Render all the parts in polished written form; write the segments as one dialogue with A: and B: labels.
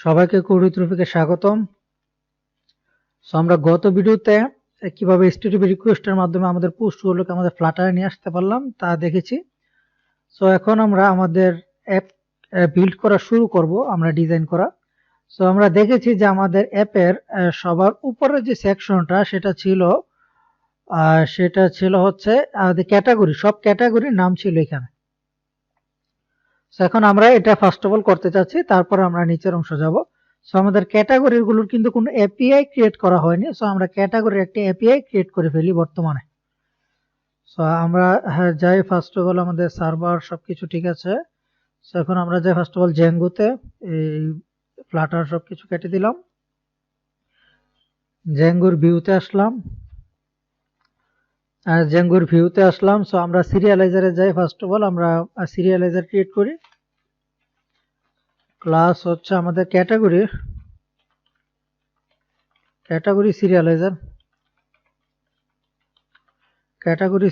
A: সবাইকে কোড ট্রফিকে স্বাগতম। সো আমরা গত ভিডিওতে কিভাবে HTTP রিকোয়েস্টের মাধ্যমে আমাদের পোস্টগুলোকে আমাদের ফ্লাটারে নিয়ে আসতে পারলাম তা দেখেছি। সো এখন আমরা আমাদের অ্যাপ বিল্ড করা শুরু করব, আমরা ডিজাইন করা। সো আমরা দেখেছি যে আমাদের অ্যাপের সবার উপরে যে সেকশনটা সেটা ছিল হচ্ছে ক্যাটাগরি, সব ক্যাটাগরির নাম ছিল এখানে। সো এখন আমরা এটা ফার্স্ট অফ অল করতে চাচ্ছি, তারপর আমরা নিচের অংশ যাব। সো আমাদের ক্যাটাগরি গুলোর কিন্তু কোনো এপিআই ক্রিয়েট করা হয়নি। সো আমরা ক্যাটাগরির একটা এপিআই ক্রিয়েট করে ফেলি বর্তমানে। সো আমরা যাই ফার্স্ট অফ অল, আমাদের সার্ভার সবকিছু ঠিক আছে। সো এখন আমরা যাই ফার্স্ট অফ অল জ্যাঙ্গোতে, এই ফ্লাটার সবকিছু কেটে দিলাম, জ্যাঙ্গোর ভিউতে আসলাম। সো আমরা সিরিয়ালাইজারে যাই ফার্স্ট অফ অল, আমরা সিরিয়ালাইজার ক্রিয়েট করি। ক্লাস হচ্ছে আমাদের category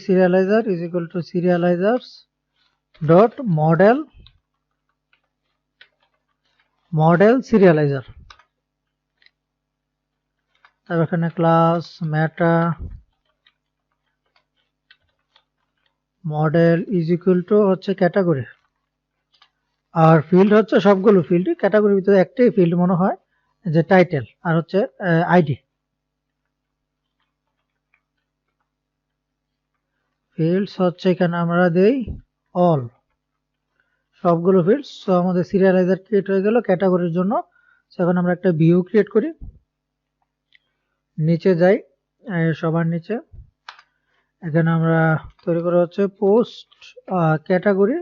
A: serializer is equal to serializers dot model serializer. তারপর এখানে class meta model is equal to হচ্ছে ক্যাটাগরি, আর ফিল্ড হচ্ছে সবগুলো ফিল্ড। ক্যাটাগরির ভিতরে একটাই ফিল্ড মনে হয় যে টাইটেল, আর হচ্ছে আইডি। ফিল্ডস হচ্ছে এখানে আমরা দেই অল, সবগুলো ফিল্ডস। সো আমাদের সিরিয়ালাইজার ক্রিয়েট হয়ে গেল ক্যাটাগরির জন্য। এখন আমরা একটা ভিউ ক্রিয়েট করি, নিচে যাই, সবার নিচে এখানে আমরা তৈরি করা হচ্ছে পোস্ট ক্যাটাগরি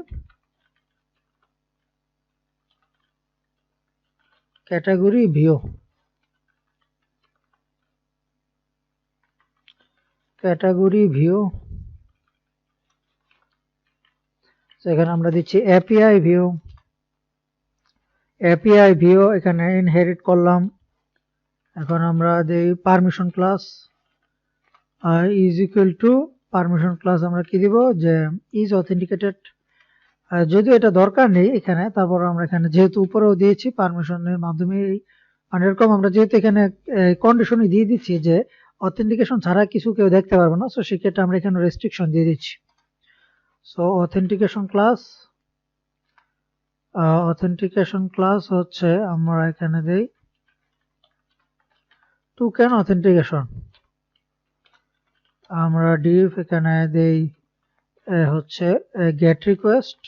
A: ভিউ। এখানে আমরা দিচ্ছি এপিআই ভিউ, এখানে ইনহেরিট করলাম। এখন আমরা দেই permission class is equal two permission class আমরা কি দিব, যে ইজ অথেন্টিকেটেড। যদিও এটা দরকার নেই এখানে, তারপর আমরা এখানে যেহেতু উপরেও দিয়েছি পারমিশনের মাধ্যমে, মানে এরকম আমরা যেহেতু এখানে কন্ডিশনই দিয়ে দিচ্ছি যে অথেন্টিকেশন ছাড়া কিছু কেউ দেখতে পারবে না, সো সেক্ষেত্রে আমরা এখানে রেস্ট্রিকশন দিয়ে দিচ্ছি। সো অথেন্টিকেশন ক্লাস হচ্ছে আমরা এখানে দেই টোকেন অথেন্টিকেশন। আমরা ডিভ এখানে দেই হচ্ছে গেট রিকোয়েস্ট,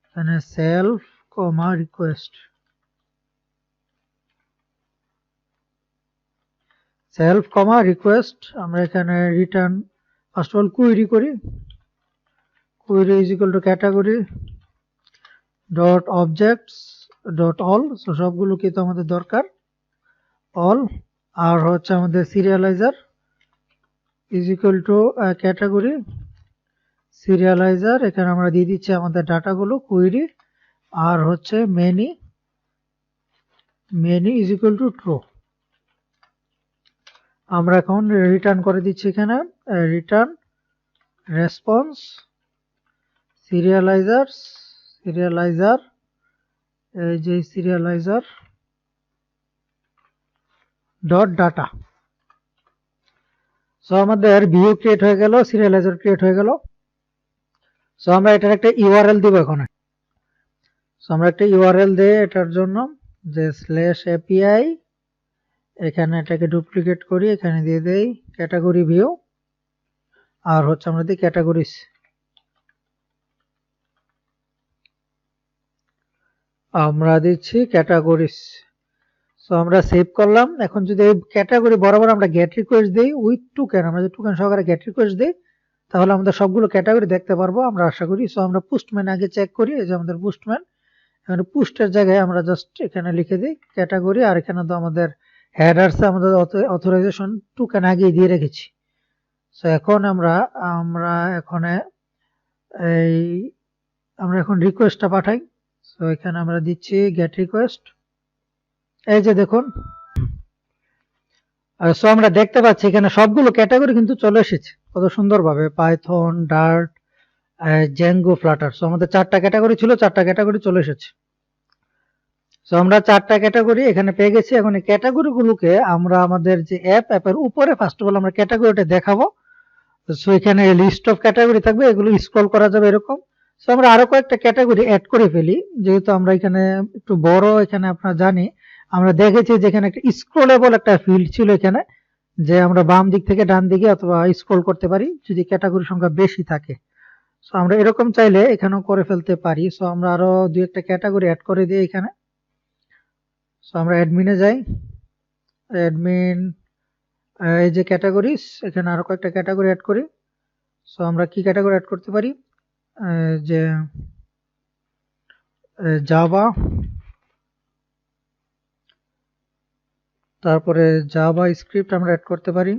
A: এখানে সেলফ কমা রিকোয়েস্ট, আমরা এখানে return first of all query করি, query is equal to category dot objects dot all. So সবগুলো কিন্তু আমাদের দরকার অল। আর হচ্ছে আমাদের serializer is equal to category serializer, এখানে আমরা দিয়ে দিচ্ছি আমাদের ডাটাগুলো কুইরি, আর হচ্ছে many is equal to true. আমরা এখন রিটার্ন করে দিচ্ছি এখানে রিটার্ন রেসপন্স সিরিয়ালাইজার এই যে সিরিয়ালাইজার ডট ডাটা। সো আমাদের ভিউ ক্রিয়েট হয়ে গেল, সিরিয়ালাইজার ক্রিয়েট হয়ে গেল। সো আমরা এটার একটা ইউআরএল দিব এখন। সো আমরা একটা ইউআরএল দেই এটার জন্য, যে /API, এখানে এটাকে ডুপ্লিকেট করি, এখানে দিয়ে দেই ক্যাটাগরি ভিউ, আর হচ্ছে আমরা দিই ক্যাটাগরিজ। আমরা দিচ্ছি ক্যাটাগরিজ। সো আমরা সেভ করলাম। এখন যদি এই ক্যাটাগরি বরাবর আমরা গেট রিকোয়েস্ট দেই উইথ টোকেন, আমরা যদি টোকেন সহকারে গেট রিকোয়েস্ট দেই, তাহলে আমাদের সবগুলো ক্যাটাগরি দেখতে পারবো আমরা আশা করি। সো আমরা পোস্টম্যান আগে চেক করি, এই যে আমাদের পোস্টম্যান। এখানে পোস্টের জায়গায় আমরা জাস্ট এখানে লিখে দিই ক্যাটাগরি, আর এখানে তো আমাদের হেডার্সে আমাদের অথরাইজেশন টোকেন আগেই দিয়ে রেখেছি। সো এখন আমরা এখন রিকোয়েস্টটা পাঠাই। সো এখানে আমরা দিচ্ছি গেট রিকোয়েস্ট, এই যে দেখুন। সো আমরা দেখতে পাচ্ছি এখানে সবগুলো ক্যাটাগরি কিন্তু চলে এসেছে কত সুন্দরভাবে, Python, Dart, Django Flutter. So আমাদের 4টা ক্যাটাগরি ছিল, 4টা ক্যাটাগরি চলে এসেছে। সো আমরা 4টা ক্যাটাগরি এখানে পেয়ে গেছি। এখন এই ক্যাটাগরি গুলোকে আমরা আমাদের যে অ্যাপের উপরে ফার্স্ট অফ অল আমরা ক্যাটাগরিটা দেখাবো। সো এখানে লিস্ট অফ ক্যাটাগরি থাকবে, এগুলো স্ক্রল করা যাবে এরকম। সো আমরা আরো কয়েকটা ক্যাটাগরি অ্যাড করে ফেলি, যেহেতু আমরা এখানে একটু বড়, এখানে আপনারা জানি আমরা দেখেছি যে এখানে একটা স্ক্রলেবল একটা ফিল্ড ছিল এখানে, যে আমরা বাম দিক থেকে ডান দিকে অথবা স্ক্রল করতে পারি যদি ক্যাটাগরি সংখ্যা বেশি থাকে। সো আমরা এরকম চাইলে এখানেও করে ফেলতে পারি। সো আমরা আরো দুই একটা ক্যাটাগরি অ্যাড করে দিই এখানে। সো আমরা অ্যাডমিনে যাই, অ্যাডমিন, এই যে ক্যাটাগরিজ, এখানে আরো কয়েকটা ক্যাটাগরি অ্যাড করি। সো আমরা কি ক্যাটাগরি অ্যাড করতে পারি, যে জাভা, তারপরে জাভা স্ক্রিপ্ট আমরা অ্যাড করতে পারি,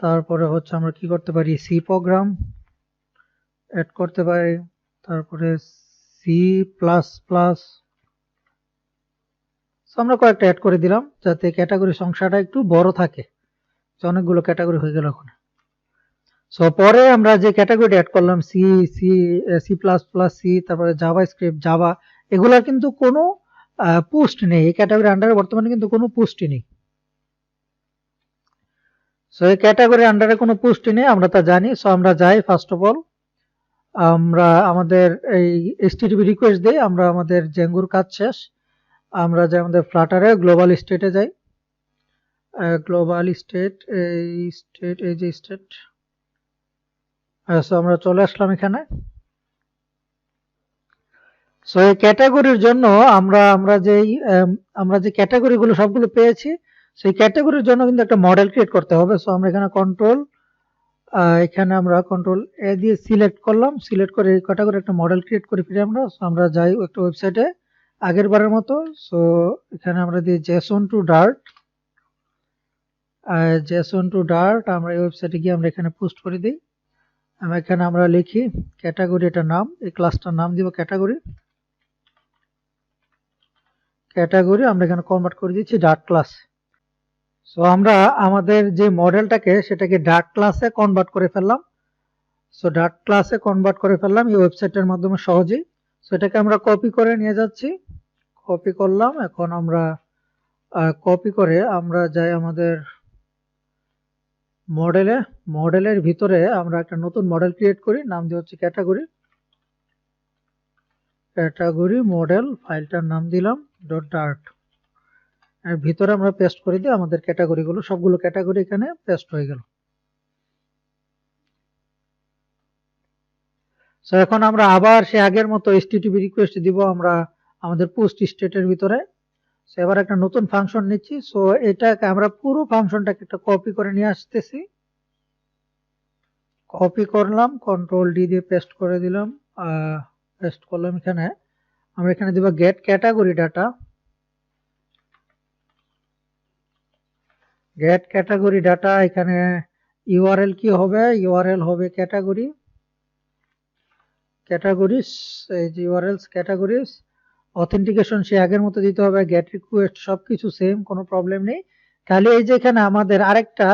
A: তারপরে হচ্ছে আমরা কি করতে পারি, সি প্রোগ্রাম অ্যাড করতে পারি, তারপরে সি প্লাস প্লাস। আমরা কয়েকটা অ্যাড করে দিলাম যাতে ক্যাটাগরি সংখ্যাটা একটু বড় থাকে। অনেকগুলো ক্যাটাগরি হয়ে গেল এখন। সো পরে আমরা যে ক্যাটাগরি অ্যাড করলাম C, C, C plus plus, C, তারপরে জাভা স্ক্রিপ্ট, জাভা, এগুলার কিন্তু কোনো পোস্ট নেই এই ক্যাটাগরি আন্ডারে, বর্তমানে কিন্তু কোনো পোস্টই নেই। সো এই ক্যাটাগরি আন্ডারে কোনো পোস্টই নেই, আমরা তা জানি। সো আমরা যাই, ফার্স্ট অফ অল আমরা আমাদের এই HTTP রিকোয়েস্ট দিই, আমরা আমাদের জ্যাঙ্গোর কাজ শেষ, আমরা যাই আমাদের ফ্লাটারে গ্লোবাল স্টেটে যাই, গ্লোবাল স্টেট, এই যে স্টেট। সো আমরা চলে আসলাম এখানে। সো এই ক্যাটাগরির জন্য আমরা যে ক্যাটাগরি গুলো সবগুলো পেয়েছি, সেই ক্যাটাগরির জন্য কিন্তু একটা মডেল ক্রিয়েট করতে হবে। সো আমরা এখানে এখানে আমরা কন্ট্রোল এ দিয়ে সিলেক্ট করলাম, সিলেক্ট করে এই ক্যাটাগরি একটা মডেল ক্রিয়েট করে ফিরে আমরা। সো আমরা যাই একটা ওয়েবসাইটে আগের বারের মতো। সো এখানে আমরা দিই জেসন টু ডার্ট, আমরা এই ওয়েবসাইটে গিয়ে আমরা এখানে পোস্ট করে দিই। এখানে আমরা লিখি ক্যাটাগরি, এটা নাম, এই ক্লাসটার নাম দিব ক্যাটাগরি। আমরা এখানে কনভার্ট করে দিচ্ছি ডার্ট ক্লাস। সো আমরা আমাদের যে মডেলটাকে সেটাকে ডার্ট ক্লাসে কনভার্ট করে ফেললাম। সো ডার্ট ক্লাসে কনভার্ট করে ফেললাম এই ওয়েবসাইটের মাধ্যমে সহজেই। সো এটাকে আমরা কপি করে নিয়ে যাচ্ছি, কপি করলাম। এখন আমরা কপি করে আমরা যাই আমাদের মডেলের ভিতরে আমরা একটা নতুন মডেল ক্রিয়েট করি, নাম দিয়ে হচ্ছে ক্যাটাগরি মডেল, ফাইলটার নাম দিলাম .dart। এর ভিতরে আমরা পেস্ট করে দিই আমাদের ক্যাটাগরিগুলো, সবগুলো ক্যাটাগরি এখানে পেস্ট হয়ে গেল। সো এখন আমরা আবার সে আগের মতো HTTP রিকোয়েস্ট দিব আমরা আমাদের পোস্ট স্টেটের ভিতরে। সো এবার একটা নতুন ফাংশন নিচ্ছি। সো এটাকে আমরা পুরো ফাংশনটাকে একটা কপি করে নিয়ে আসতেছি, কপি করলাম, কন্ট্রোল ডি দিয়ে পেস্ট করে দিলাম, পেস্ট করলাম। এখানে আমরা এখানে দিব গেট ক্যাটাগরি ডাটা, এখানে ইউআরএল কি হবে, ইউআরএল হবে ক্যাটাগরিজ, এই যে ইউআরএলস ক্যাটাগরিজ। অথেন্টিকেশন সে আগের মতো দিতে হবে, গেট রিকোয়েস্ট সবকিছু সেম, কোনো প্রবলেম নেই। তাহলে এই যে এখানে আমাদের আরেকটা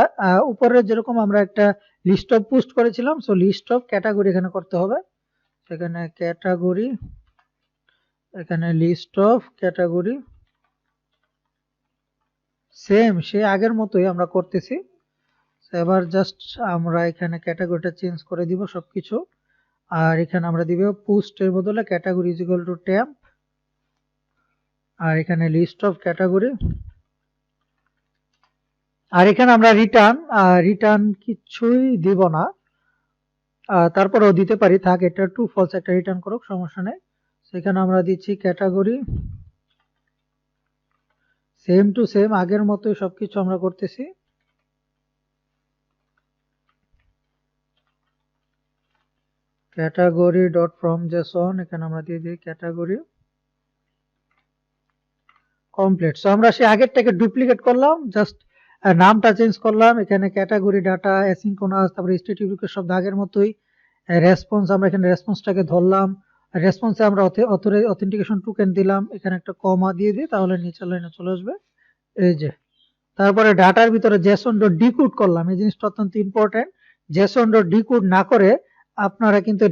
A: উপরে যেরকম আমরা একটা লিস্ট অফ পোস্ট করেছিলাম, সো লিস্ট অফ ক্যাটাগরি এখানে করতে হবে। এখানে ক্যাটাগরি, এখানে লিস্ট অফ ক্যাটাগরি, সেম সে আগের মতোই আমরা করতেছি। এবার জাস্ট আমরা এখানে ক্যাটাগরিটা চেঞ্জ করে দিব সবকিছু, আর এখানে আমরা দিব পোস্টের বদলে category is equal to temp, আর এখানে লিস্ট অফ ক্যাটাগরি, আর এখানে আমরা রিটার্ন কিছুই দিব না, তারপরেও দিতে পারি, থাক এটা টু ফলস একটা রিটার্ন করুক, সমস্যা নেই। সেখানে আমরা দিচ্ছি ক্যাটাগরি, সেম টু সেম আগের মতোই সবকিছু আমরা করতেছি। ক্যাটাগরি ডট ফ্রম জেসন, এখানে আমরা দিয়ে দিই ক্যাটাগরি কমপ্লিট। সো আমরা সে আগেরটাকে ডুপ্লিকেট করলাম, জাস্ট নামটা চেঞ্জ করলাম। এখানে ক্যাটাগরি ডাটা, অ্যাসিনক্রোনাস, তারপরে HTTP সব আগের মতোই। রেসপন্স, আমরা এখানে রেসপন্সটাকে ধরলাম, রেসপন্সে আমরা অথেন্টিকেশন টোকেন দিলাম, এখানে একটা কমা দিয়ে দিই, তাহলে নিচের লাইনে চলে আসবে। এই যে তারপরে ডাটার ভিতরে জেসন ডট ডিকোড করলাম, এই জিনিসটা অত্যন্ত ইম্পর্টেন্ট, জেসন ডট ডিকোড না করে আপনারা কিন্তু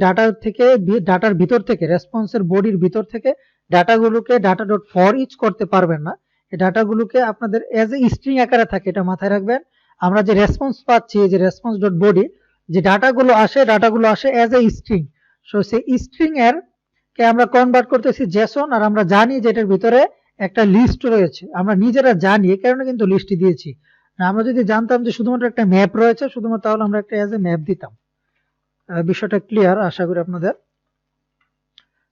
A: ডাটার ভিতর থেকে রেসপন্সের বডির ভিতর থেকে ডাটাগুলোকে ডাটা ডট ফর ইচ করতে পারবেন না। এই ডাটাগুলোকে আপনাদের এজ এ স্ট্রিং আকারে থাকে, এটা মাথায় রাখবেন। আমরা যে রেসপন্স পাচ্ছি, যে রেসপন্স ডট বডি, যে ডাটাগুলো আসে এজ এ স্ট্রিং। সো সেই স্ট্রিং এর কে আমরা কনভার্ট করতেছি জেসন, আর আমরা জানি যে এটার ভিতরে একটা লিস্ট রয়েছে। আমরা নিজেরা জানি, এই কারণে কিন্তু লিস্ট দিয়েছি। আমরা যদি জানতাম যে শুধুমাত্র একটা ম্যাপ রয়েছে, শুধুমাত্র তাহলে আমরা একটা এজ এ ম্যাপ দিতাম। বিষয়টা ক্লিয়ার আশা করি আপনাদের।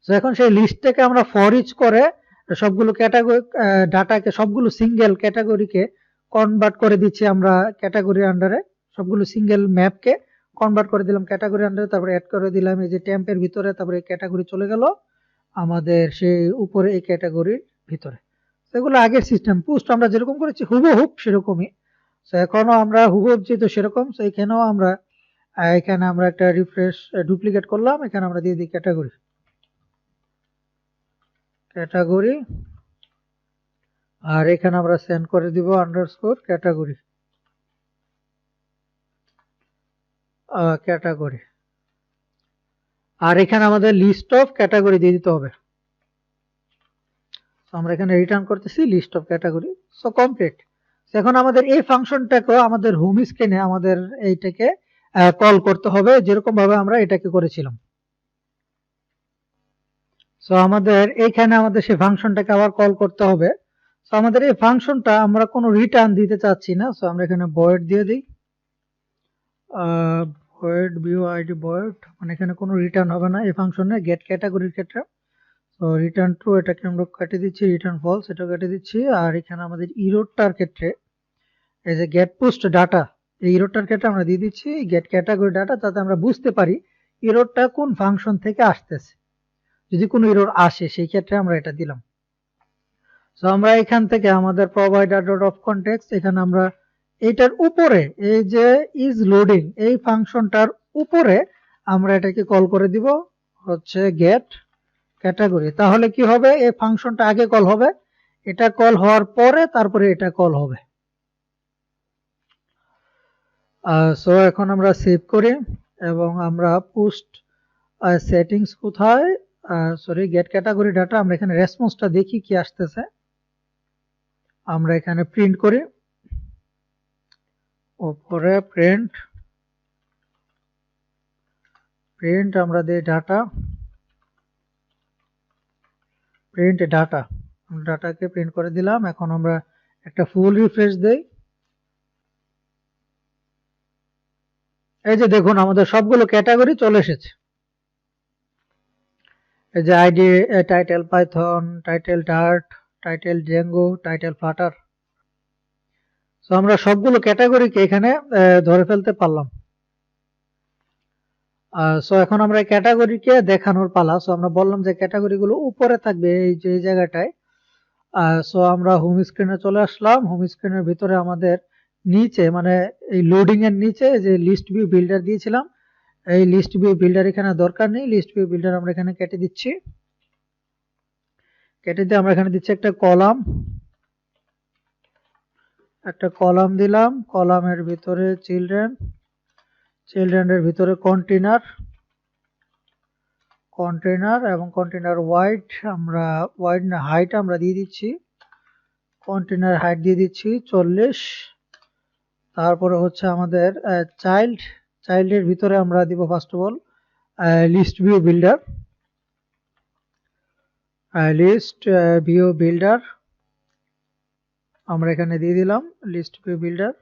A: তো এখন সেই লিস্ট থেকে আমরা ফর ইচ করে সবগুলো ক্যাটাগরি ডাটাকে, সবগুলো সিঙ্গেল ক্যাটাগরিকে কনভার্ট করে দিচ্ছি আমরা ক্যাটাগরি আন্ডারে। সবগুলো সিঙ্গেল ম্যাপকে কনভার্ট করে দিলাম ক্যাটাগরি আন্ডারে, তারপরে অ্যাড করে দিলাম এই যে টেম্পের ভিতরে, তারপরে ক্যাটাগরি চলে গেল আমাদের সেই উপরে এই ক্যাটাগরির ভিতরে। সেগুলো আগের সিস্টেম পোস্ট আমরা যেরকম করেছি হুবহুব সেরকমই। তো এখনো আমরা হুবহুব যেহেতু সেরকম, তো এখানেও আমরা এখানে আমরা একটা রিফ্রেশ ডুপ্লিকেট করলাম, এখানে আমরা দিয়ে দিই ক্যাটাগরি আর এখানে আমরা সেন্ড করে দিব আন্ডারস্কোর ক্যাটাগরি আর এখানে আমাদের লিস্ট অফ ক্যাটাগরি দিয়ে দিতে হবে। আমরা এখানে রিটার্ন করতেছি list of category. So complete. এখন আমাদের এই ফাংশনটাকে আমাদের হোম স্ক্রিনে আমাদের এইটাকে কল করতে হবে যেরকম ভাবে আমরা এটাকে করেছিলাম। সো আমাদের এইখানে আমাদের সেই ফাংশনটাকে আবার কল করতে হবে। সো আমাদের এই ফাংশনটা আমরা কোনো রিটার্ন দিতে চাচ্ছি না, সো আমরা এখানে ভয়েড দিয়ে দিই, ভয়েড বিওআইডি ভয়েড, মানে এখানে কোনো রিটার্ন হবে না এই ফাংশনে গেট ক্যাটাগরির ক্ষেত্রে। তো রিটার্ন ট্রু এটাকে আমরা কেটে দিচ্ছি, রিটার্ন ফলস এটা কেটে দিচ্ছি। আর এখানে আমাদের ইরোরটার ক্ষেত্রে এই যে গেট পোস্ট ডাটা, এই ইরোরটার ক্ষেত্রে আমরা দিয়ে দিচ্ছি গেট ক্যাটাগরি ডাটা, যাতে আমরা বুঝতে পারি ইরোরটা কোন ফাংশন থেকে আসতেছে। যদি কোনো ইরোর আসে সেই ক্ষেত্রে আমরা এটা দিলাম। সো আমরা এখান থেকে আমাদের প্রোভাইডার ডট অফ কনটেক্সট, এখানে আমরা এইটার উপরে এই যে ইজ লোডিং এই ফাংশনটার উপরে আমরা এটাকে কল করে দিব হচ্ছে গেট ক্যাটাগরি। তাহলে কি হবে, এই ফাংশনটা আগে কল হবে, এটা কল হওয়ার পরে তারপরে এটা কল হবে। সো এখন আমরা সেভ করি এবং আমরা পোস্ট সেটিংস কোথায়, সরি গেট ক্যাটাগরি ডাটা, আমরা এখানে রেসপন্সটা দেখি কি আসতেছে। আমরা এখানে প্রিন্ট করি, উপরে প্রিন্ট আমরা দিই ডাটা, প্রিন্ট ডাটাকে প্রিন্ট করে দিলাম। এখন আমরা একটা ফুল রিফ্রেশ দেই। এই যে দেখুন আমাদের সবগুলো ক্যাটাগরি চলে এসেছে। এই যে ID, title Python, title Dart, title Django, title Flutter. So আমরা সবগুলো ক্যাটাগরিকে এখানে ধরে ফেলতে পারলাম। সো এখন আমরা ক্যাটাগরিকে দেখানোর পালা। সো আমরা বললাম যে ক্যাটাগরিগুলো উপরে থাকবে এই যে এই জায়গাটায়। সো আমরা হোম স্ক্রিনে চলে আসলাম। হোম স্ক্রিনের ভিতরে আমাদের নিচে মানে এই লোডিং এর নিচে যে লিস্ট ভিউ বিল্ডার দিয়েছিলাম, এই লিস্ট ভিউ বিল্ডার এখানে দরকার নেই। লিস্ট ভিউ বিল্ডার আমরা এখানে কেটে দিচ্ছি, কেটে দিয়ে আমরা এখানে দিচ্ছি একটা কলাম দিলাম। কলামের ভিতরে চিলড্রেনের ভিতরে কন্টেনার এবং কন্টেনার ওয়াইড না হাইট আমরা দিয়ে দিচ্ছি, কন্টেনার হাইট দিয়ে দিচ্ছি 40। তারপরে হচ্ছে আমাদের চাইল্ডের ভিতরে আমরা দিব first of all list view builder, আমরা এখানে দিয়ে দিলাম লিস্ট ভিউ বিল্ডার।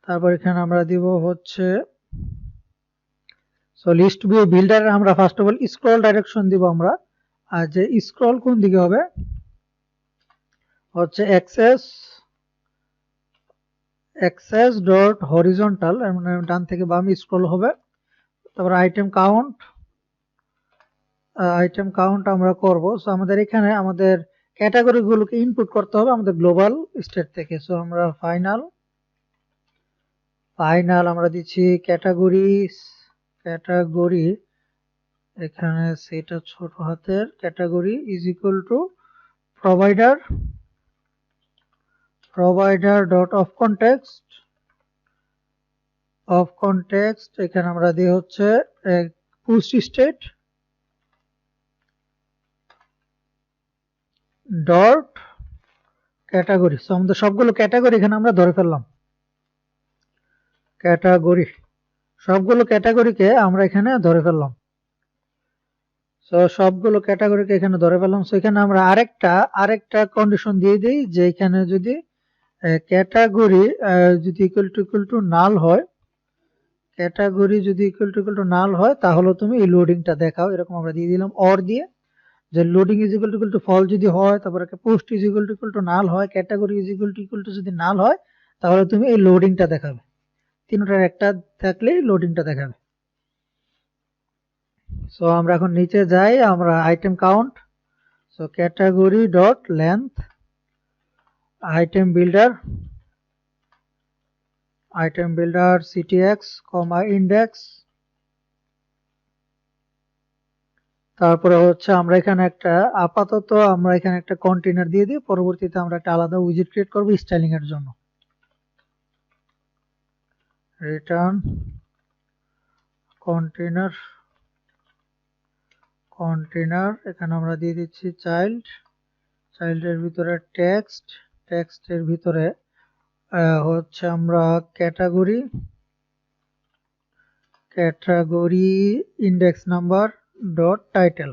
A: তারপর এখানে আমরা দিব হচ্ছে সো লিস্ট ভিউ বিল্ডারে আমরা first of all scroll direction দিব আমরা। আর যে স্ক্রল কোন দিকে হবে হচ্ছে অ্যাক্সেস ডট হরিজন্টাল, মানে ডান থেকে বামে স্ক্রল হবে। তারপর আইটেম কাউন্ট আমরা করব। সো আমাদের এখানে আমাদের ক্যাটাগরিগুলোকে ইনপুট করতে হবে আমাদের গ্লোবাল স্টেট থেকে। সো আমরা ফাইনাল আমরা দিচ্ছি ক্যাটাগরি, এখানে সেটা ছোট হাতের category is equal two provider dot of context of context এখানে আমরা দিই হচ্ছে post state dot category. So আমাদের সবগুলো ক্যাটাগরি এখানে আমরা ধরে ফেললাম, ক্যাটাগরি সবগুলো ক্যাটাগরিকে আমরা এখানে ধরে ফেললাম। সো সবগুলো ক্যাটাগরিকে এখানে ধরে ফেললাম। সো এখানে আমরা আরেকটা কন্ডিশন দিয়ে দিই যে এখানে যদি ক্যাটাগরি যদি ইকুয়াল টু নাল হয়, ক্যাটাগরি যদি ইকুয়াল টু নাল হয় তাহলে তুমি এই লোডিংটা দেখাও, এরকম আমরা দিয়ে দিলাম অর দিয়ে, যে loading is equal to false যদি হয়, তারপরে post is equal to null হয়, ক্যাটাগরি ইজ ইকুয়াল টু যদি নাল হয় তাহলে তুমি এই লোডিংটা দেখাবে, তিনটার একটা থাকলেই লোডিংটা দেখাবে। সো আমরা এখন নিচে যাই, আমরা item count, so category dot length item builder CTX comma index, তারপরে হচ্ছে আমরা এখানে আপাতত আমরা এখানে একটা কন্টেইনার দিয়ে দিই, পরবর্তীতে আমরা একটা আলাদা উইজেট ক্রিয়েট করব স্টাইলিং এর জন্য। রিটার্ন কন্টেইনার এখানে আমরা দিয়ে দিচ্ছি চাইল্ডের ভিতরে টেক্সটের ভিতরে হচ্ছে আমরা category index number dot title.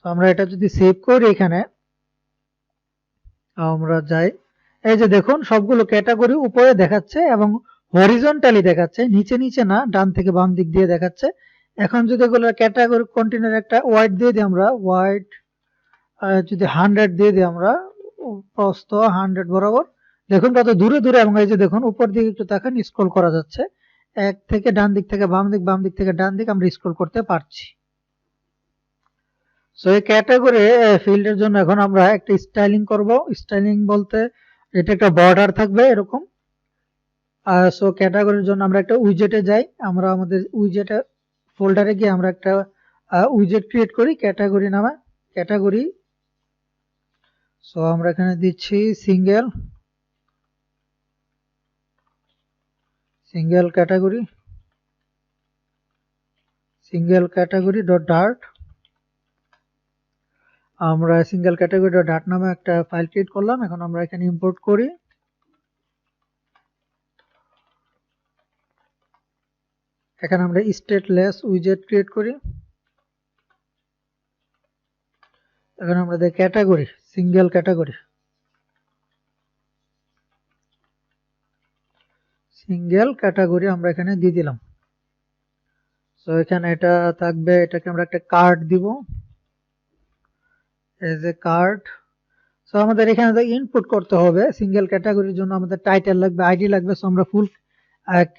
A: আমরা এটা যদি সেভ করি, এখানে আমরা যাই, এই যে দেখুন সবগুলো ক্যাটাগরি উপরে দেখাচ্ছে এবং হরিজন্টালি দেখাচ্ছে, নিচে না, ডান থেকে বাম দিক দিয়ে দেখাচ্ছে। এখন যদি এগুলো ক্যাটাগরি কন্টেইনার একটা ওয়াইড দিয়ে দিই, আমরা ওয়াইড যদি 100 দিয়ে দিই, আমরা প্রস্থ 100 বরাবর, দেখুন কত দূরে এবং এই যে দেখুন উপর দিকে একটু তাকান, স্ক্রল করা যাচ্ছে, এক থেকে ডান দিক থেকে বাম দিক থেকে ডান দিক আমরা স্ক্রল করতে পারছি। সো এই ক্যাটাগরি ফিল্ডের জন্য এখন আমরা একটা স্টাইলিং করব। স্টাইলিং বলতে এটা একটা বর্ডার থাকবে এরকম। সো ক্যাটাগরির জন্য আমরা একটা উইজেটে যাই, আমরা আমাদের উইজেটে ফোল্ডারে গিয়ে আমরা একটা উইজেট ক্রিয়েট করি ক্যাটাগরি নামে, ক্যাটাগরি। সো আমরা এখানে দিচ্ছি সিঙ্গেল ক্যাটাগরি ডট ডার্ট, আমরা সিঙ্গেল ক্যাটাগরি ডট ডার্ট নামে একটা ফাইল ক্রিয়েট করলাম। এখন আমরা এখানে ইম্পোর্ট করি, এখানে আমরা স্টেটলেস উইজেট ক্রিয়েট করি। এখন আমরা দেখি ক্যাটাগরি সিঙ্গেল ক্যাটাগরি আমরা এখানে দিয়ে দিলাম। সো এখানে এটা থাকবে, এটাকে আমরা একটা কার্ড দিব, এজ এ কার্ড। সো আমাদের এখানে ইনপুট করতে হবে, সিঙ্গেল ক্যাটাগরির জন্য আমাদের টাইটেল লাগবে, আইডি লাগবে। সো আমরা ফুল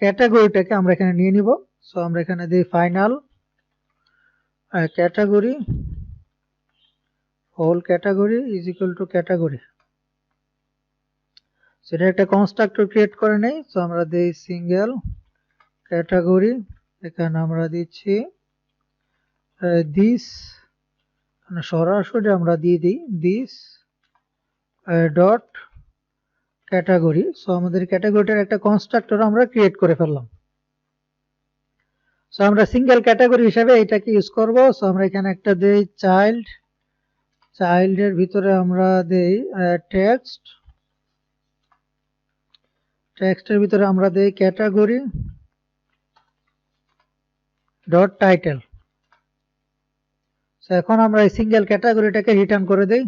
A: ক্যাটাগরিটাকে আমরা এখানে নিয়ে নিব। সো আমরা এখানে দিই final category, whole category is equal to category. সেটা একটা কনস্ট্রাক্টর ক্রিয়েট করে নেই। সো আমরা দিই সিঙ্গেল ক্যাটাগরি, এখানে আমরা দিচ্ছি দিস, সরাসরি আমরা দিয়ে দিই দিস ডট ক্যাটাগরি। সো আমাদের ক্যাটাগরিটার একটা কনস্ট্রাক্টর আমরা ক্রিয়েট করে ফেললাম। সো আমরা সিঙ্গেল ক্যাটাগরি হিসাবে এটাকে ইউজ করব। সো আমরা এখানে একটা দেই চাইল্ডের ভিতরে আমরা দেই টেক্সটের ভিতরে আমরা দেই ক্যাটাগরি ডট টাইটেল। সো এখন আমরা এই সিঙ্গেল ক্যাটাগরিটাকে রিটার্ন করে দেই।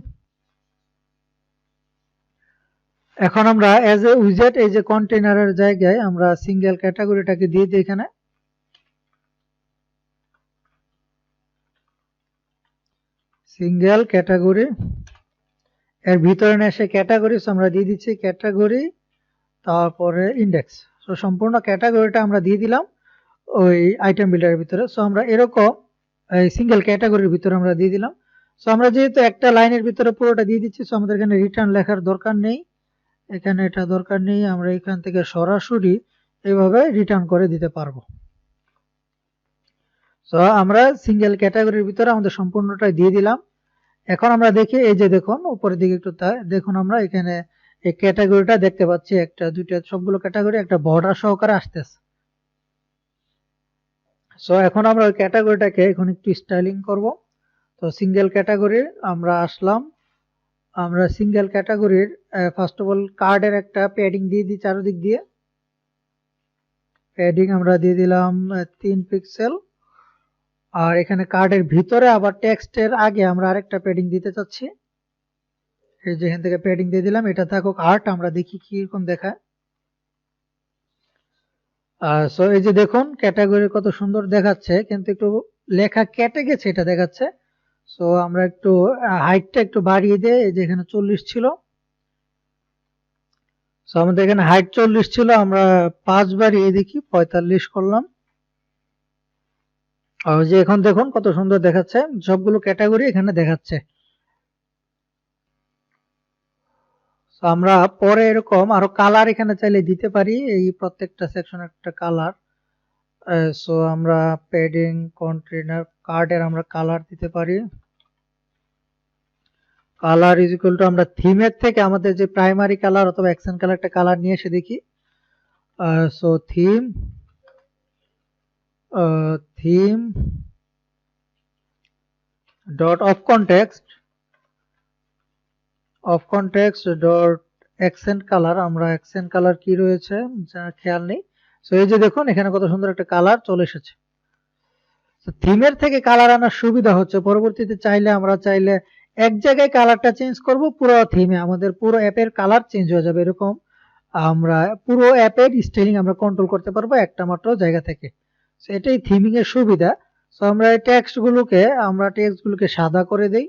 A: এখন আমরা এজ এ উইজেট, এই যে কন্টেইনারের জায়গায় আমরা সিঙ্গেল ক্যাটাগরিটাকে দিয়ে দিই, এখানে সিঙ্গেল ক্যাটাগরি, এর ভিতরে এসে ক্যাটাগরি আমরা দিয়ে দিচ্ছি ক্যাটাগরি তারপরে ইন্ডেক্স। সো সম্পূর্ণ ক্যাটাগরিটা আমরা দিয়ে দিলাম ওই আইটেম বিল্ডারের ভিতরে। সো আমরা এরকম এই সিঙ্গেল ক্যাটাগরির ভিতরে আমরা দিয়ে দিলাম। সো আমরা যেহেতু একটা লাইনের ভিতরে পুরোটা দিয়ে দিচ্ছি, সো আমাদের এখানে রিটার্ন লেখার দরকার নেই, এখানে এটা দরকার নেই, আমরা এখান থেকে সরাসরি এইভাবে রিটার্ন করে দিতে পারবো। সো আমরা সিঙ্গেল ক্যাটাগরির ভিতরে আমাদের সম্পূর্ণটা দিয়ে দিলাম। এখন আমরা দেখি, এই যে দেখুন উপরের দিকে একটু দেখুন, আমরা এখানে এই ক্যাটাগরিটা দেখতে পাচ্ছি, একটা দুইটা সবগুলো ক্যাটাগরি একটা বর্ডার সহকারে আসতেছে। সো এখন আমরা ওই ক্যাটাগরিটাকে এখন একটু স্টাইলিং করব। তো সিঙ্গেল ক্যাটাগরি আমরা আসলাম, আমরা সিঙ্গেল ক্যাটাগরির ফার্স্ট অফ অল কার্ডের একটা প্যাডিং দিয়ে দিই, চারদিক দিয়ে প্যাডিং আমরা দিয়ে দিলাম 3 পিক্সেল। আর এখানে কার্ডের ভিতরে আবার টেক্সটের আগে আমরা আরেকটা প্যাডিং দিতে চাচ্ছি, এই যে এখান থেকে প্যাডিং দিয়ে দিলাম। এটা থাকুক আর্ট, আমরা দেখি কিরকম দেখায়। সো এই যে দেখুন ক্যাটাগরি কত সুন্দর দেখাচ্ছে, কিন্তু একটু লেখা কেটে গেছে এটা দেখাচ্ছে। সো আমরা একটু হাইটটা একটু বাড়িয়ে দিই, এই যে এখানে 40 ছিল, সো আমাদের এখানে হাইট 40 ছিল, আমরা 5 বাড়িয়ে দেখি 45 করলাম। আর যে এখন দেখুন কত সুন্দর দেখাচ্ছে, সবগুলো ক্যাটাগরি এখানে দেখাচ্ছে। আমরা পরে এরকম আরো কালার এখানে চাইলে দিতে পারি, এই প্রত্যেকটা সেকশন একটা কালার। সো আমরা প্যাডিং কন্টেইনার কার্ডের আমরা কালার দিতে পারি। কালার ইজ ইকুয়াল টু আমরা থিমের থেকে আমাদের যে প্রাইমারি কালার অথবা অ্যাকসেন্ট কালার একটা কালার নিয়ে এসে দেখি। So theme dot of context dot accent colour, আমরা অ্যাকসেন্ট কালার কি রয়েছে যা খেয়াল নেই। সো এই যে দেখুন এখানে কত সুন্দর একটা কালার চলে এসেছে। থিমের থেকে কালার আনার সুবিধা হচ্ছে পরবর্তীতে চাইলে আমরা চাইলে এক জায়গায় কালারটা চেঞ্জ করব, পুরো থিমে আমাদের পুরো অ্যাপের কালার চেঞ্জ হয়ে যাবে, এরকম আমরা পুরো অ্যাপের স্টাইলিং আমরা কন্ট্রোল করতে পারবো একটা মাত্র জায়গা থেকে। সো এটাই থিমিং এর সুবিধা। সো আমরা এই টেক্সটগুলোকে সাদা করে দেই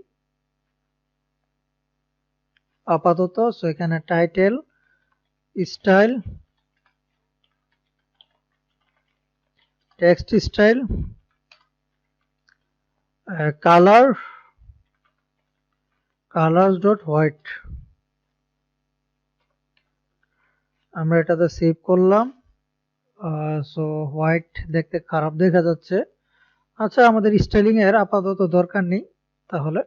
A: আপাতত। সো এখানে title, style, text style, colours dot white, আমরা এটাতে সেভ করলাম। সো হোয়াইট দেখতে খারাপ দেখা যাচ্ছে। আচ্ছা আমাদের স্টাইলিং এর আপাতত দরকার নেই, তাহলে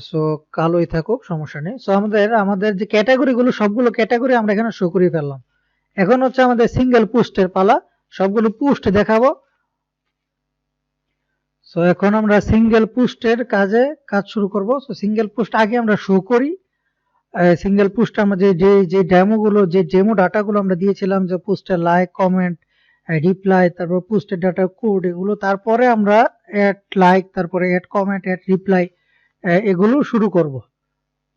A: সো কালোই থাকুক, সমস্যা নেই। সো আমাদের যে ক্যাটাগরি গুলো সবগুলো ক্যাটাগরি আমরা এখানে শো করে ফেললাম। এখন হচ্ছে আমাদের সিঙ্গেল পোস্টের পালা, সবগুলো পোস্ট দেখাবো। সো এখন আমরা সিঙ্গেল পোস্টের কাজ শুরু করব। সো সিঙ্গেল পোস্ট আগে আমরা শো করি। সিঙ্গেল পোস্ট আমরা যে ডেমো ডাটাগুলো আমরা দিয়েছিলাম, যে পোস্টের লাইক, কমেন্ট, রিপ্লাই, তারপর পোস্টের ডাটা কোড, এগুলো তারপরে আমরা অ্যাড লাইক, তারপরে অ্যাড কমেন্ট, অ্যাড রিপ্লাই এগুলো শুরু করব।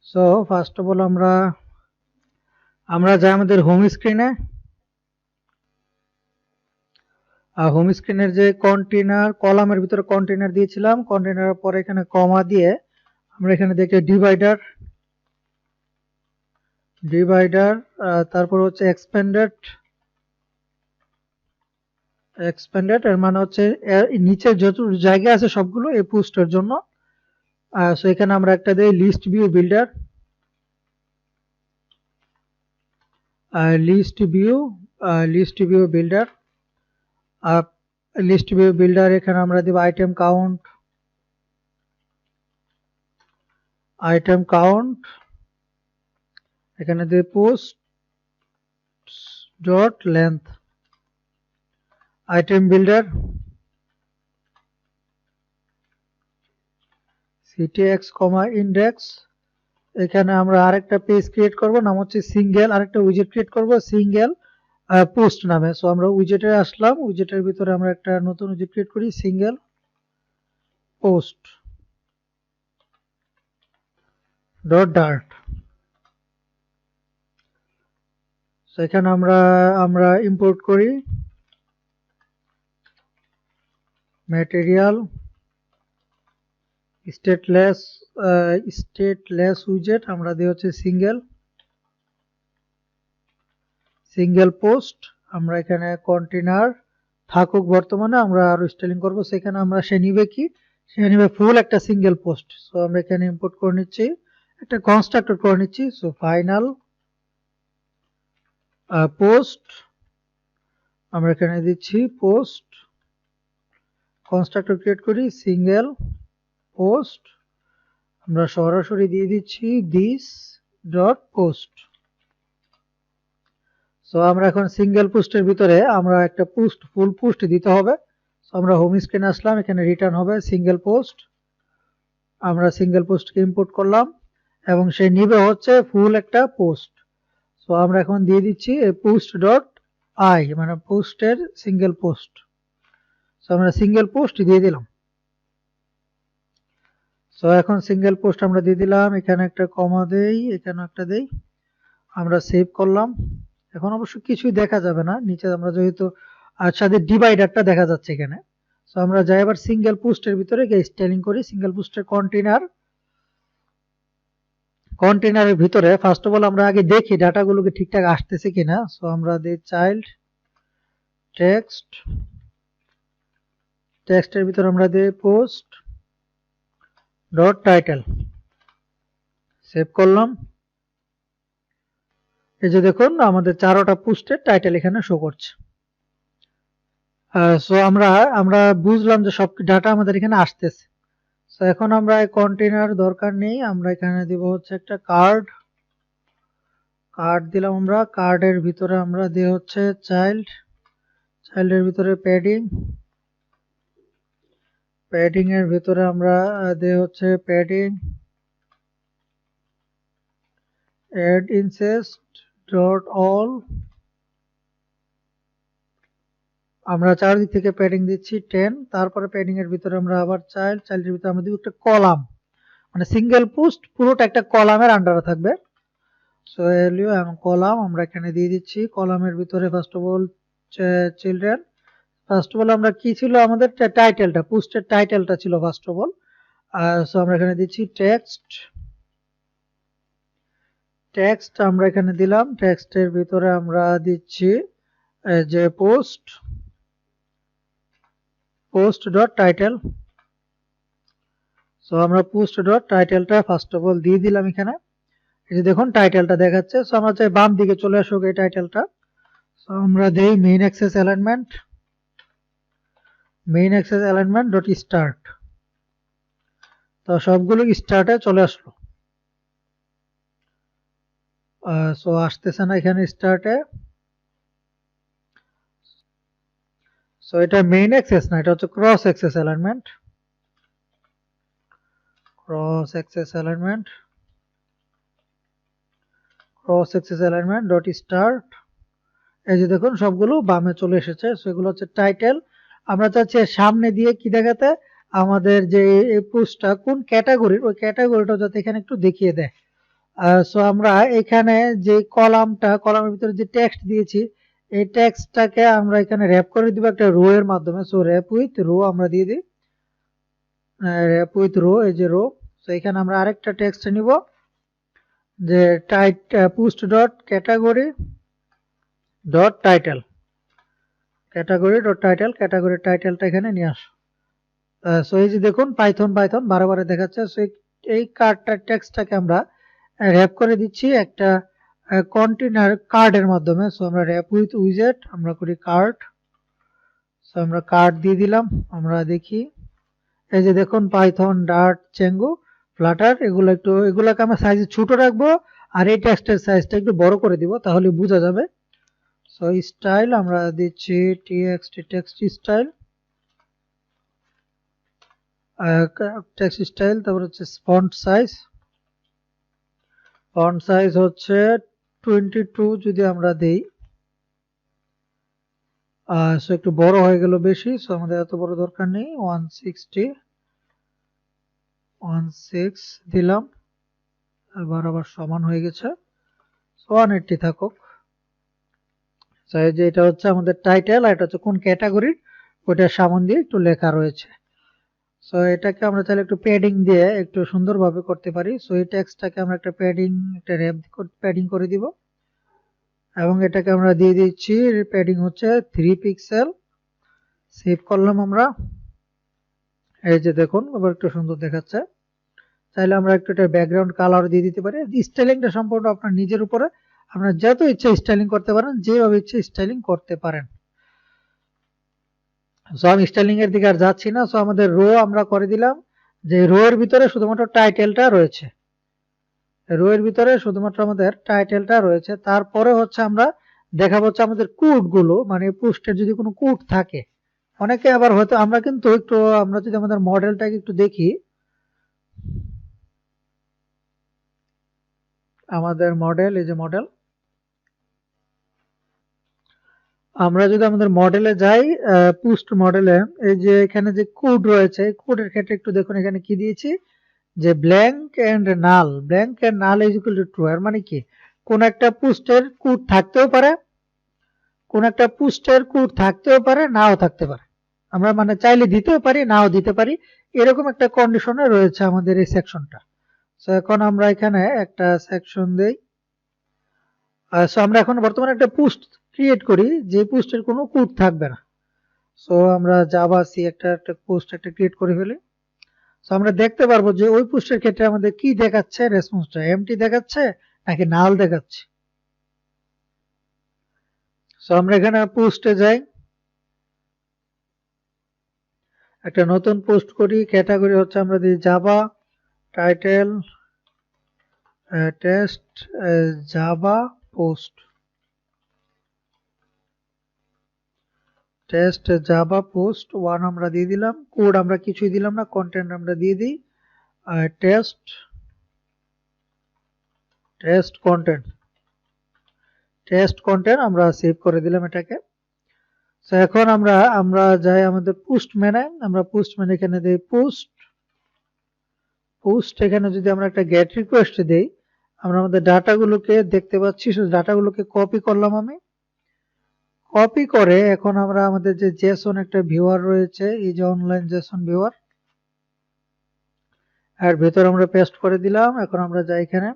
A: সো ফার্স্ট অফ অল আমরা যাই আমাদের হোম স্ক্রিনে। হোম স্ক্রিনের যে কন্টেইনার কলামের ভিতরে কন্টেইনার দিয়েছিলাম, কন্টেইনারের পরে এখানে কমা দিয়ে আমরা এখানে দেখি ডিভাইডার, তারপর হচ্ছে এক্সপ্যান্ডেড এর মানে হচ্ছে নিচে যত জায়গা আছে সবগুলো এই পোস্টের জন্য। সো এখানে আমরা একটা দেই লিস্ট ভিউ বিল্ডার, এখানে আমরা দেব আইটেম কাউন্ট, এখানে দেব post dot length, item builder ctx, index. এখানে আমরা আরেকটা পেজ ক্রিয়েট করব, নাম হচ্ছে সিঙ্গেল, আরেকটা উইজেট ক্রিয়েট করব সিঙ্গেল পোস্ট নামে। সো আমরা উইজেটে আসলাম, উইজেটের ভিতরে আমরা একটা নতুন উইজেট ক্রিয়েট করি single post dot Dart. So এখানে আমরা ইম্পোর্ট করি ম্যাটেরিয়াল স্টেটলেস উইজেট, আমরা দিই হচ্ছে সিঙ্গেল পোস্ট। আমরা এখানে কন্টেইনার থাকুক, বর্তমানে আমরা আরো স্টাইলিং করব, সেখানে সে নিবে ফুল একটা সিঙ্গেল পোস্ট। সো আমরা এখানে ইম্পোর্ট করে নিচ্ছি, একটা কনস্ট্রাক্টর করে নিচ্ছি। সো ফাইনাল পোস্ট, আমরা এখানে দিচ্ছি পোস্ট কনস্ট্রাক্টর ক্রিয়েট করি সিঙ্গেল পোস্ট, আমরা সরাসরি দিয়ে দিচ্ছি দিস ডট পোস্ট। সো আমরা এখন সিঙ্গেল পোস্টের ভিতরে আমরা একটা পোস্ট ফুল পোস্ট দিতে হবে। সো আমরা হোম স্ক্রিনে আসলাম, এখানে রিটার্ন হবে সিঙ্গেল পোস্ট। আমরা সিঙ্গেল পোস্টকে ইম্পোর্ট করলাম এবং সে নিবে হচ্ছে ফুল একটা পোস্ট। সো আমরা এখন দিয়ে দিচ্ছি পোস্ট ডট আই, মানে পোস্টের সিঙ্গেল পোস্ট। সো আমরা সিঙ্গেল পোস্ট দিয়ে দিলাম। সো এখন সিঙ্গেল পোস্ট আমরা দিয়ে দিলাম, এখানে একটা কমা দেই, এখানে একটা দেই, আমরা সেভ করলাম। এখন অবশ্য কিছুই দেখা যাবে না নিচে, আমরা যেহেতু সাথে ডিভাইডারটা দেখা যাচ্ছে এখানে। সো আমরা যাই এবার সিঙ্গেল পোস্টের ভিতরে গিয়ে স্টাইলিং করি। সিঙ্গেল পোস্টের কন্টেনারের ভিতরে ফার্স্ট অফ অল আমরা আগে দেখি ডাটাগুলোকে ঠিকঠাক আসতেছে কিনা। সো আমরা দিই চাইল্ড টেক্সট, টেক্সটের ভিতরে আমরা দিই পোস্ট ডট টাইটেল, সেভ করলাম। এই যে দেখুন আমাদের 4টা পোস্টের টাইটেল এখানে শো করছে। সো আমরা বুঝলাম যে সব ডাটা আমাদের এখানে আসতেছে। সো এখন আমরা এই কন্টেনার দরকার নেই, আমরা এখানে দিব হচ্ছে একটা কার্ড দিলাম। আমরা কার্ডের ভিতরে আমরা দিই হচ্ছে চাইল্ডের ভিতরে প্যাডিং এর ভিতরে আমরা দিই হচ্ছে padding add incest dot all, আমরা চারদিক থেকে প্যাডিং দিচ্ছি 10। তারপরে প্যাডিং এর ভিতরে আমরা আবার চাইল্ডের ভিতরে আমরা দিব একটা কলাম, মানে সিঙ্গেল পোস্ট পুরোটা একটা কলামের আন্ডারে থাকবে। সো এলিও এবং কলাম আমরা এখানে দিয়ে দিচ্ছি। কলামের ভিতরে first of all children, first of all আমরা কি ছিল আমাদের টাইটেলটা, পোস্টের টাইটেলটা ছিল ফার্স্ট অফ অল। সো আমরা এখানে দিচ্ছি টেক্সট আমরা এখানে দিলাম। টেক্সটের ভিতরে আমরা দিচ্ছি যে পোস্ট ডট টাইটেল। সো আমরা পোস্ট ডট টাইটেলটা ফার্স্ট অফ অল দিয়ে দিলাম এখানে। এই যে দেখুন টাইটেলটা দেখাচ্ছে। সো আমরা চাই বাম দিকে চলে আসুক এই টাইটেলটা। সো আমরা দেই main access alignment dot start. তো সবগুলো স্টার্টে চলে আসলো। সো আসতেছে না এখানে স্টার্টে। সো এটা মেইন অ্যাক্সেস না, এটা হচ্ছে cross access alignment dot start. এই যে দেখুন সবগুলো বামে চলে এসেছে। সেগুলো হচ্ছে টাইটেল। আমরা চাচ্ছি সামনে দিয়ে কি দেখাতে, আমাদের যে এই পোস্টটা কোন ক্যাটাগরির, ওই ক্যাটাগরিটা যাতে এখানে একটু দেখিয়ে দেয়। সো আমরা এখানে যে কলামের ভিতরে যে টেক্সট দিয়েছি, এই টেক্সটটাকে আমরা এখানে র‍্যাপ করে দিব একটা রো এর মাধ্যমে। সো র‍্যাপ উইথ রো আমরা দিয়ে দিই, এই যে রো। সো এখানে আমরা আরেকটা টেক্সট নিব যে post dot category dot title, ক্যাটাগরির টাইটেলটা এখানে নিয়ে আসো। সো এই যে দেখুন পাইথন বারে দেখাচ্ছে। সো এই টেক্সটটাকে আমরা র‍্যাপ করে দিচ্ছি একটা কন্টেনার কার্ডের মাধ্যমে। সো আমরা র‍্যাপ উইথ উইজেট আমরা করি কার্ড। সো আমরা কার্ড দিয়ে দিলাম। আমরা দেখি এই যে দেখুন পাইথন ডার্ট চেঙ্গো ফ্লাটার, এগুলোকে আমরা সাইজ ছোট রাখবো আর এই টেক্সটের সাইজটা একটু বড় করে দিব, তাহলে বোঝা যাবে। সো স্টাইল আমরা দিচ্ছি টেক্সট স্টাইল, তারপর হচ্ছে ফন্ট সাইজ হচ্ছে 22 যদি আমরা দেই। সো একটু বড় হয়ে গেল বেশি। সো আমাদের এত বড় দরকার নেই, 116 দিলাম। আবার সমান হয়ে গেছে। 180 থাকুক। যে এটা হচ্ছে আমাদের টাইটেল, আর এটা হচ্ছে কোন ক্যাটাগরির, ওইটার সামন দিয়ে একটু লেখা রয়েছে। সো এটাকে আমরা চাইলে একটু প্যাডিং দিয়ে একটু সুন্দরভাবে করতে পারি। সো এই টেক্সটটাকে আমরা একটা প্যাডিং করে দিব এবং এটাকে আমরা দিয়ে দিচ্ছি প্যাডিং হচ্ছে 3 পিক্সেল। সেভ করলাম আমরা। এই যে দেখুন আবার একটু সুন্দর দেখাচ্ছে। চাইলে আমরা একটু এটা ব্যাকগ্রাউন্ড কালার দিয়ে দিতে পারি। স্টাইলিংটা সম্পূর্ণ আপনার নিজের উপরে, আপনার যত ইচ্ছা স্টাইলিং করতে পারেন, যেভাবে ইচ্ছা স্টাইলিং করতে পারেন। সো আমি স্টাইলিং এর দিকে আর যাচ্ছি না। সো আমাদের রো আমরা করে দিলাম যে রো এর ভিতরে শুধুমাত্র টাইটেলটা রয়েছে, রো এর ভিতরে শুধুমাত্র আমাদের টাইটেলটা রয়েছে। তারপরে হচ্ছে আমরা দেখাবো হচ্ছে আমাদের কোড গুলো, মানে পোস্টের যদি কোনো কোড থাকে, অনেকে আবার হয়তো আমরা কিন্তু একটু আমরা যদি আমাদের মডেলটাকে একটু দেখি, আমাদের মডেল, এই যে মডেল, আমরা যদি আমাদের মডেলে যাই, পোস্ট মডেলে এই যে এখানে যে কোড রয়েছে, কোডের ক্ষেত্রে একটু দেখুন এখানে কি দিয়েছি যে blank and null, blank and null is equal to true. এর মানে কি কোন একটা পোস্টের কোড থাকতেও পারে, কোন একটা পোস্টের কোড থাকতেও পারে, নাও থাকতে পারে, আমরা মানে চাইলে দিতেও পারি, নাও দিতে পারি, এরকম একটা কন্ডিশনে রয়েছে আমাদের এই সেকশনটা। সো এখন আমরা এখানে একটা সেকশন দেই। সো আমরা এখন বর্তমানে একটা পোস্ট ক্রিয়েট করি যে পোস্টের কোনো কোড থাকবে না। সো আমরা জাভা সি একটা পোস্ট একটা ক্রিয়েট করে ফেলি। সো আমরা দেখতে পারবো যে ওই পোস্টের ক্ষেত্রে আমাদের কি দেখাচ্ছে, রেসপন্সটা এমটি দেখাচ্ছে নাকি নাল দেখাচ্ছে। সো আমরা এখানে পোস্টে যাই, একটা নতুন পোস্ট করি, ক্যাটাগরি হচ্ছে আমরা দিই Java, title test Java post, test Java post 1 আমরা দিয়ে দিলাম। কোড আমরা কিছুই দিলাম না, কন্টেন্ট আমরা দিয়ে দিই টেস্ট কন্টেন্ট, টেস্ট কন্টেন্ট আমরা সেভ করে দিলাম এটাকে। তো এখন আমরা যাই আমাদের পোস্ট মেনে, আমরা পোস্ট মেনে এখানে দিই পোস্ট এখানে যদি আমরা একটা গেট রিকোয়েস্ট দেই, আমরা আমাদের ডাটাগুলোকে দেখতে পাচ্ছি, সেই ডাটাগুলোকে কপি করলাম আমি, কপি করে এখন আমরা আমাদের যে জেসন একটা ভিউয়ার রয়েছে, এই যে অনলাইন জেসন ভিউয়ার, এর ভেতর আমরা পেস্ট করে দিলাম। এখন আমরা যাই এখানে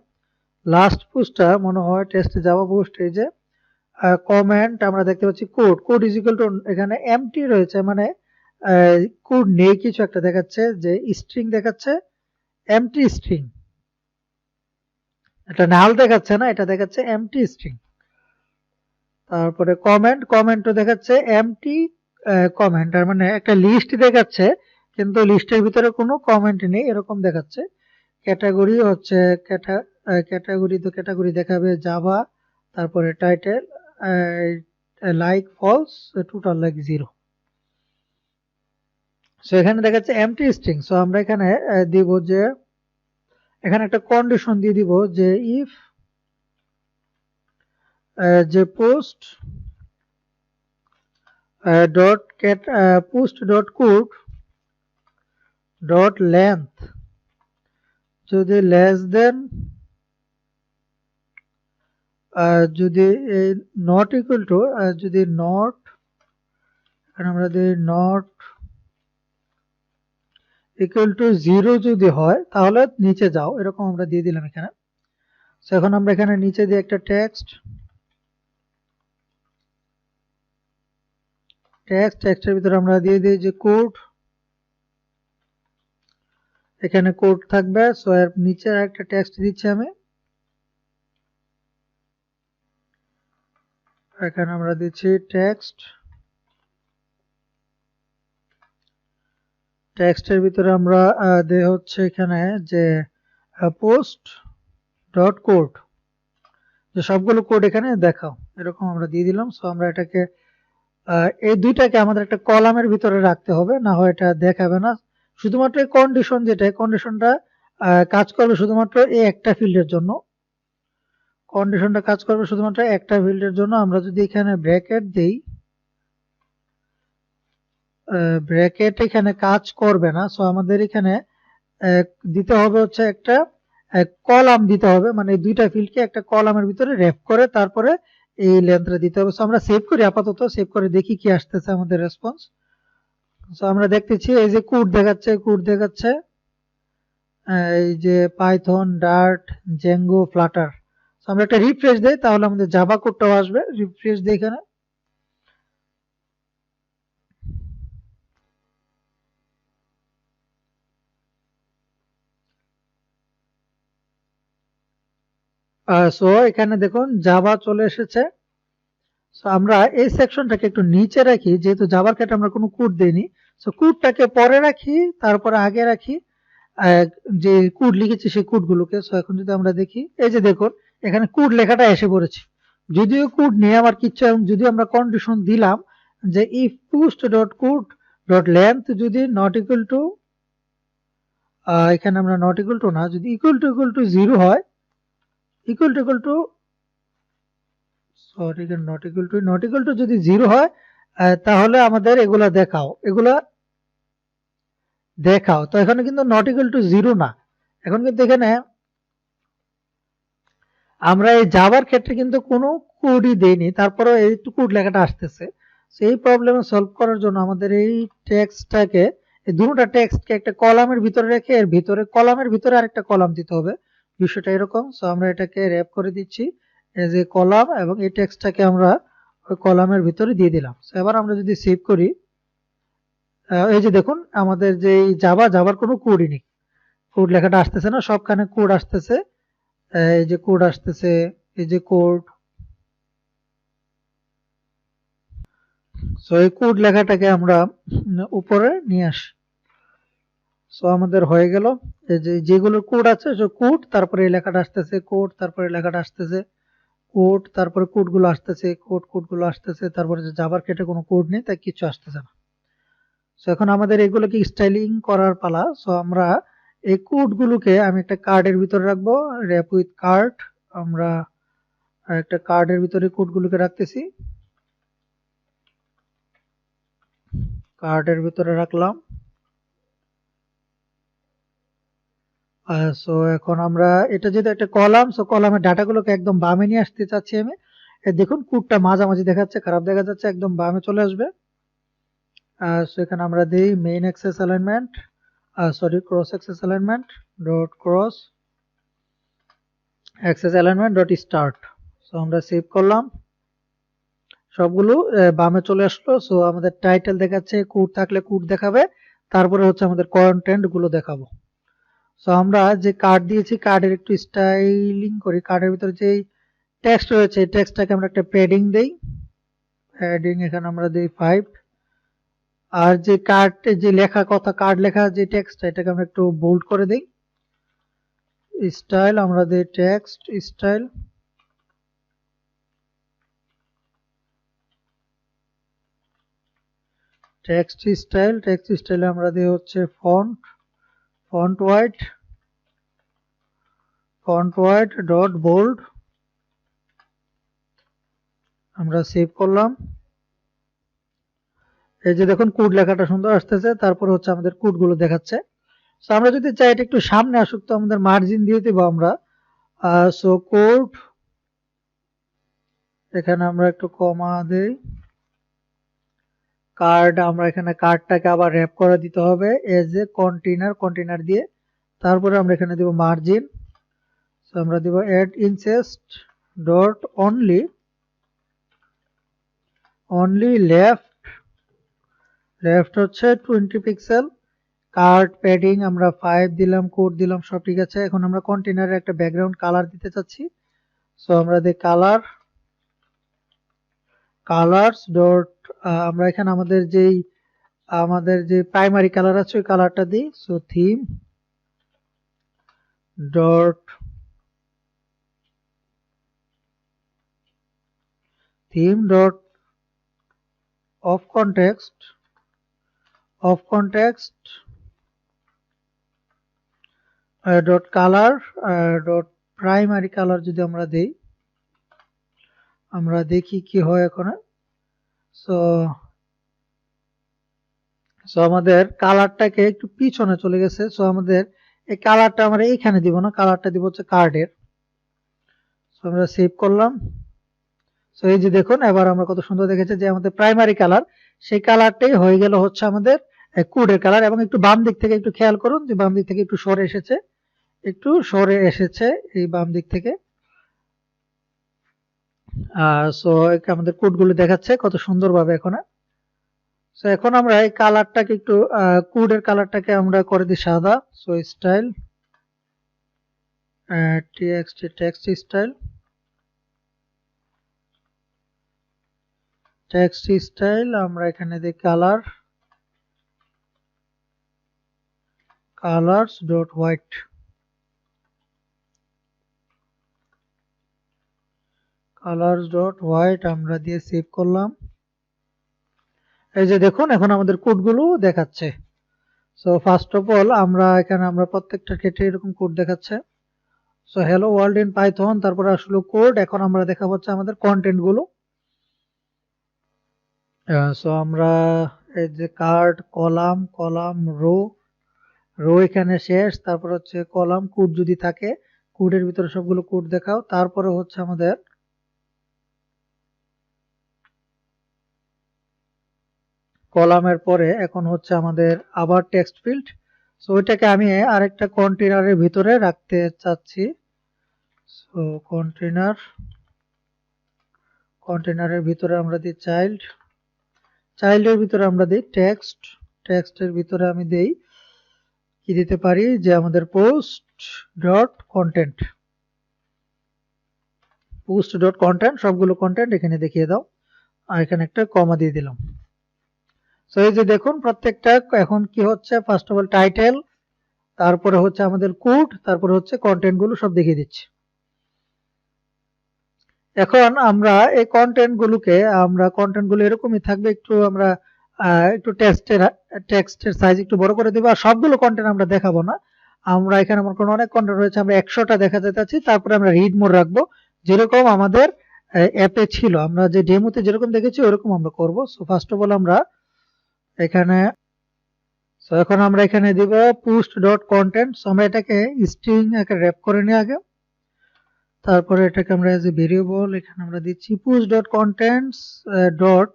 A: লাস্ট পোস্টটা মনে হয় টেস্ট জাভা পোস্ট, এই যে কমেন্ট আমরা দেখতে পাচ্ছি কোড ইজ ইকুয়াল টু, এখানে এমটি রয়েছে, মানে কোড নেই, কিছু একটা দেখাচ্ছে যে স্ট্রিং দেখাচ্ছে, এমটি স্ট্রিং, এটা নাল দেখাচ্ছে না, এটা দেখাচ্ছে এমটি স্ট্রিং। তারপরে কমেন্টও দেখাচ্ছে এমটি কমেন্ট, আর মানে একটা লিস্ট দেখাচ্ছে কিন্তু লিস্টের ভিতরে কোনো কমেন্ট নেই, এরকম দেখাচ্ছে। ক্যাটাগরি হচ্ছে ক্যাটাগরি দেখাবে জাভা, তারপরে title like false, total like 0। So এখানে দেখাচ্ছে এমটি স্ট্রিং। সো আমরা এখানে দিব যে এখানে একটা কন্ডিশন দিয়ে দিব যে ইফ যে post dot post dot code dot length যদি লেস দেন, যদি নট ইকুয়াল টু, যদি নট, এখানে আমরা দিই নট ইকুয়াল টু 0 যদি হয় তাহলে নিচে যাও, এরকম আমরা দিয়ে দিলাম এখানে। সো এখন আমরা এখানে নিচে দিয়ে একটা টেক্সটের ভিতরে আমরা দিয়ে দিই যে কোড, এখানে কোড থাকবে। সো এর নিচে একটা টেক্সট দিচ্ছি আমি, এখানে আমরা দিচ্ছি টেক্সটের ভিতরে আমরা দেই হচ্ছে এখানে যে পোস্ট ডট কোড, যে সবগুলো কোড এখানে দেখাও, এরকম আমরা দিয়ে দিলাম। সো আমরা এটাকে এই দুইটাকে আমাদের একটা কলামের ভিতরে রাখতে হবে, না হয় এটা দেখাবে না। শুধুমাত্র এই কন্ডিশন, যেটা কন্ডিশনটা কাজ করবে শুধুমাত্র এই একটা ফিল্ডের জন্য, কন্ডিশনটা কাজ করবে শুধুমাত্র একটা ফিল্ডের জন্য। আমরা যদি এখানে ব্র্যাকেট দেই, ব্র্যাকেট এখানে কাজ করবে না। সো আমাদের এখানে দিতে হবে হচ্ছে একটা কলাম দিতে হবে, মানে দুইটা ফিল্ডকে একটা কলামের ভিতরে র্যাপ করে তারপরে এই লেন্থটা দিতে হবে। সো আমরা সেভ করি, আপাতত সেভ করে দেখি কি আসতেছে আমাদের রেসপন্স। সো আমরা দেখতেছি এই যে কোড দেখাচ্ছে এই যে Python, Dart, Django, Flutter. So আমরা একটা রিফ্রেশ দেই তাহলে আমাদের জাভা কোডটাও আসবে। রিফ্রেশ দেই এখানে, সো এখানে দেখুন জাভা চলে এসেছে। সো আমরা এই সেকশনটাকে একটু নিচে রাখি, যেহেতু জাভার ক্ষেত্রে আমরা কোনো কোড দেইনি। সো কোডটাকে পরে রাখি, তারপরে আগে রাখি যে কোড লিখেছি সেই কোডগুলোকে। সো এখন যদি আমরা দেখি, এই যে দেখুন এখানে কোড লেখাটা এসে পড়েছে, যদিও কোড নিয়ে আমার কিচ্ছু, যদি আমরা কন্ডিশন দিলাম যে if post dot code dot length যদি নট ইকুয়াল টু, এখানে আমরা নট ইকুয়াল টু না, যদি ইকুয়াল টু 0 হয়, equal to sorry not equal to যদি 0 হয়, তাহলে আমাদের এগুলা দেখাও। তো এখানে কিন্তু নট ইকুয়াল টু 0 না, এখন কিন্তু এখানে আমরা এই জাভার ক্ষেত্রে কিন্তু কোনো কোডই দেইনি, তারপরে এই কোড লেখাটা আসতেছে। সেই প্রবলেম সলভ করার জন্য আমাদের এই টেক্সটটাকে, এই দুটোটা টেক্সটকে একটা কলামের ভিতরে রেখে এর ভিতরে কলামের ভিতরে আরেকটা কলাম দিতে হবে। বিষয়টা এরকম। সো আমরা এটাকে র‍্যাপ করে দিচ্ছি এজ এ কলাম, এবং এই টেক্সটটাকে আমরা ওই কলামের ভিতরে দিয়ে দিলাম। সো এবার আমরা যদি সেভ করি, এই যে দেখুন আমাদের যে জাভার কোনো কোডই নেই, কোড লেখাটা আসতেছে না, সবখানে কোড আসতেছে, এই যে কোড আসতেছে, এই যে কোড। সো এই কোড লেখাটাকে আমরা উপরে নিয়ে আসি। সো আমাদের হয়ে গেল, এই যে যেগুলো কোড আছে সে কোড, তারপরে এই লেখাটা আসতেছে, কোড তারপরে লেখাটা আসতেছে, কোড তারপরে কোডগুলো আসতেছে, কোডগুলো আসতেছে, তারপরে যে জাভার ক্ষেত্রে কোনো কোড নেই তাই কিছু আসতেছে না। সো এখন আমাদের এগুলোকে স্টাইলিং করার পালা। সো আমরা এই কোডগুলোকে আমি একটা কার্ডের ভিতরে রাখবো, র‍্যাপ উইথ কার্ড। আমরা একটা কার্ডের ভিতরে কোডগুলোকে রাখতেছি, কার্ডের ভিতরে রাখলাম। সো এখন আমরা এটা যেহেতু একটা কলাম, সো কলামের ডাটাগুলোকে একদম বামে নিয়ে আসতে চাচ্ছি আমি। দেখুন কোডটা মাঝামাঝি দেখাচ্ছে, খারাপ দেখা যাচ্ছে, একদম বামে চলে আসবে। সো এখানে আমরা দিই main access alignment, cross access alignment dot cross access alignment dot start. So আমরা সেভ করলাম, সবগুলো বামে চলে আসলো। সো আমাদের টাইটেল দেখাচ্ছে, কোড থাকলে কোড দেখাবে, তারপরে হচ্ছে আমাদের কন্টেন্ট গুলো দেখাবো। সো আমরা যে কার্ড দিয়েছি, কার্ডের একটু স্টাইলিং করি। কার্ডের ভিতরে যে টেক্সট রয়েছে, টেক্সটটাকে আমরা একটা প্যাডিং দেই, প্যাডিং এখানে আমরা দিই 5। আর যে কার্ডে যে লেখা কথা, কার্ড লেখা যে টেক্সট, এটাকে আমরা একটু বোল্ড করে দেই। স্টাইল আমরা দিই টেক্সট স্টাইল, টেক্সট স্টাইলে আমরা দিই হচ্ছে ফন্ট হোয়াইট ডট বোল্ড। আমরা সেভ করলাম। এই যে দেখুন কোড লেখাটা সুন্দর আসতেছে, তারপর হচ্ছে আমাদের কোডগুলো দেখাচ্ছে। সো আমরা যদি চাই এটা একটু সামনে আসুক, তো আমাদের মার্জিন দিয়ে দেবো আমরা। সো কোড, এখানে আমরা একটু কমা দেই। কার্ড, আমরা এখানে কার্ডটাকে আবার র‍্যাপ করে দিতে হবে এজ এ কন্টেইনার দিয়ে। তারপরে আমরা এখানে দেব মার্জিন। সো আমরা দেব add insets dot only left হচ্ছে 20 পিক্সেল। কার্ড প্যাডিং আমরা 5 দিলাম, কোড দিলাম, সব ঠিক আছে। এখন আমরা কন্টেইনারে একটা ব্যাকগ্রাউন্ড কালার দিতে চাচ্ছি। সো আমরা দিই কালারস ডট, আমরা এখানে আমাদের যে প্রাইমারি কালার আছে ওই কালারটা দিই। So theme dot of context dot colour dot primary colour যদি আমরা দেই, আমরা দেখি কি হয় এখানে। সো আমাদের কালারটাকে একটু পিছনে চলে গেছে। সো আমাদের এই কালারটা আমরা এইখানে দিব না, কালারটা দিব হচ্ছে কার্ডের। সো আমরা সেভ করলাম। সো এই যে দেখুন এবার আমরা কত সুন্দর দেখেছি যে আমাদের প্রাইমারি কালার, সেই কালারটাই হয়ে গেল হচ্ছে আমাদের কোডের কালার। এবং একটু বাম দিক থেকে একটু খেয়াল করুন যে বাম দিক থেকে একটু সরে এসেছে এই বাম দিক থেকে। সো আমাদের কোডগুলো দেখাচ্ছে কত সুন্দরভাবে এখন। সো এখন আমরা এই কালারটাকে একটু কোডের কালারটাকে আমরা করে দিই সাদা। So style text style, text style আমরা এখানে দিই colours dot white. Colours dot white আমরা দিয়ে সেভ করলাম। এই যে দেখুন এখন আমাদের কোডগুলো দেখাচ্ছে। সো ফার্স্ট অফ অল আমরা এখানে প্রত্যেকটা ক্ষেত্রে এরকম কোড দেখাচ্ছে। So hello world in Python, তারপরে আসলে কোড। এখন আমরা দেখাবো হচ্ছে আমাদের কন্টেন্ট গুলো। সো আমরা এই যে কার্ড, কলাম রো এখানে শেষ, তারপর হচ্ছে কলাম, কোড যদি থাকে কোডের ভিতরে সবগুলো কোড দেখাও। তারপরে হচ্ছে আমাদের কলামের পরে এখন হচ্ছে আমাদের আবার টেক্সট ফিল্ড। সো ওইটাকে আমি আরেকটা কন্টেনারের ভিতরে রাখতে চাচ্ছি। সো কন্টেনারের ভিতরে আমরা দিই চাইল্ডের ভিতরে আমরা দিই টেক্সটের ভিতরে আমি দেই কি দিতে পারি যে আমাদের পোস্ট ডট কন্টেন্ট সবগুলো কন্টেন্ট এখানে দেখিয়ে দাও, আর এখানে একটা কমা দিয়ে দিলাম। সো এই যে দেখুন প্রত্যেকটা এখন কি হচ্ছে, ফার্স্ট অফ অল টাইটেল, তারপরে হচ্ছে আমাদের কোড, তারপরে হচ্ছে কন্টেন্ট গুলো সব দেখিয়ে দিচ্ছি। এখন আমরা এই কন্টেন্ট গুলো এরকমই থাকবে, একটু আমরা একটু টেক্সটের সাইজ একটু বড় করে দেবো। আর সবগুলো কন্টেন্ট আমরা দেখাবো না, আমরা এখানে মনে করেন অনেক কন্টেন্ট রয়েছে, আমরা 100টা দেখাতে চাচ্ছি। তারপরে আমরা রিড মোড রাখবো, যেরকম আমাদের অ্যাপে ছিল, আমরা যে ডেমোতে যেরকম দেখেছি ওরকম আমরা করব। সো ফার্স্ট অফ অল আমরা এখানে এখন আমরা এখানে দিব পোস্ট ডট কন্টেন্ট। আমরা এটাকে স্ট্রিং র্যাপ করে নিই আগে, তারপরে এটাকে আমরা এজ এ ভেরিয়েবল এখানে আমরা দিচ্ছি post dot contents dot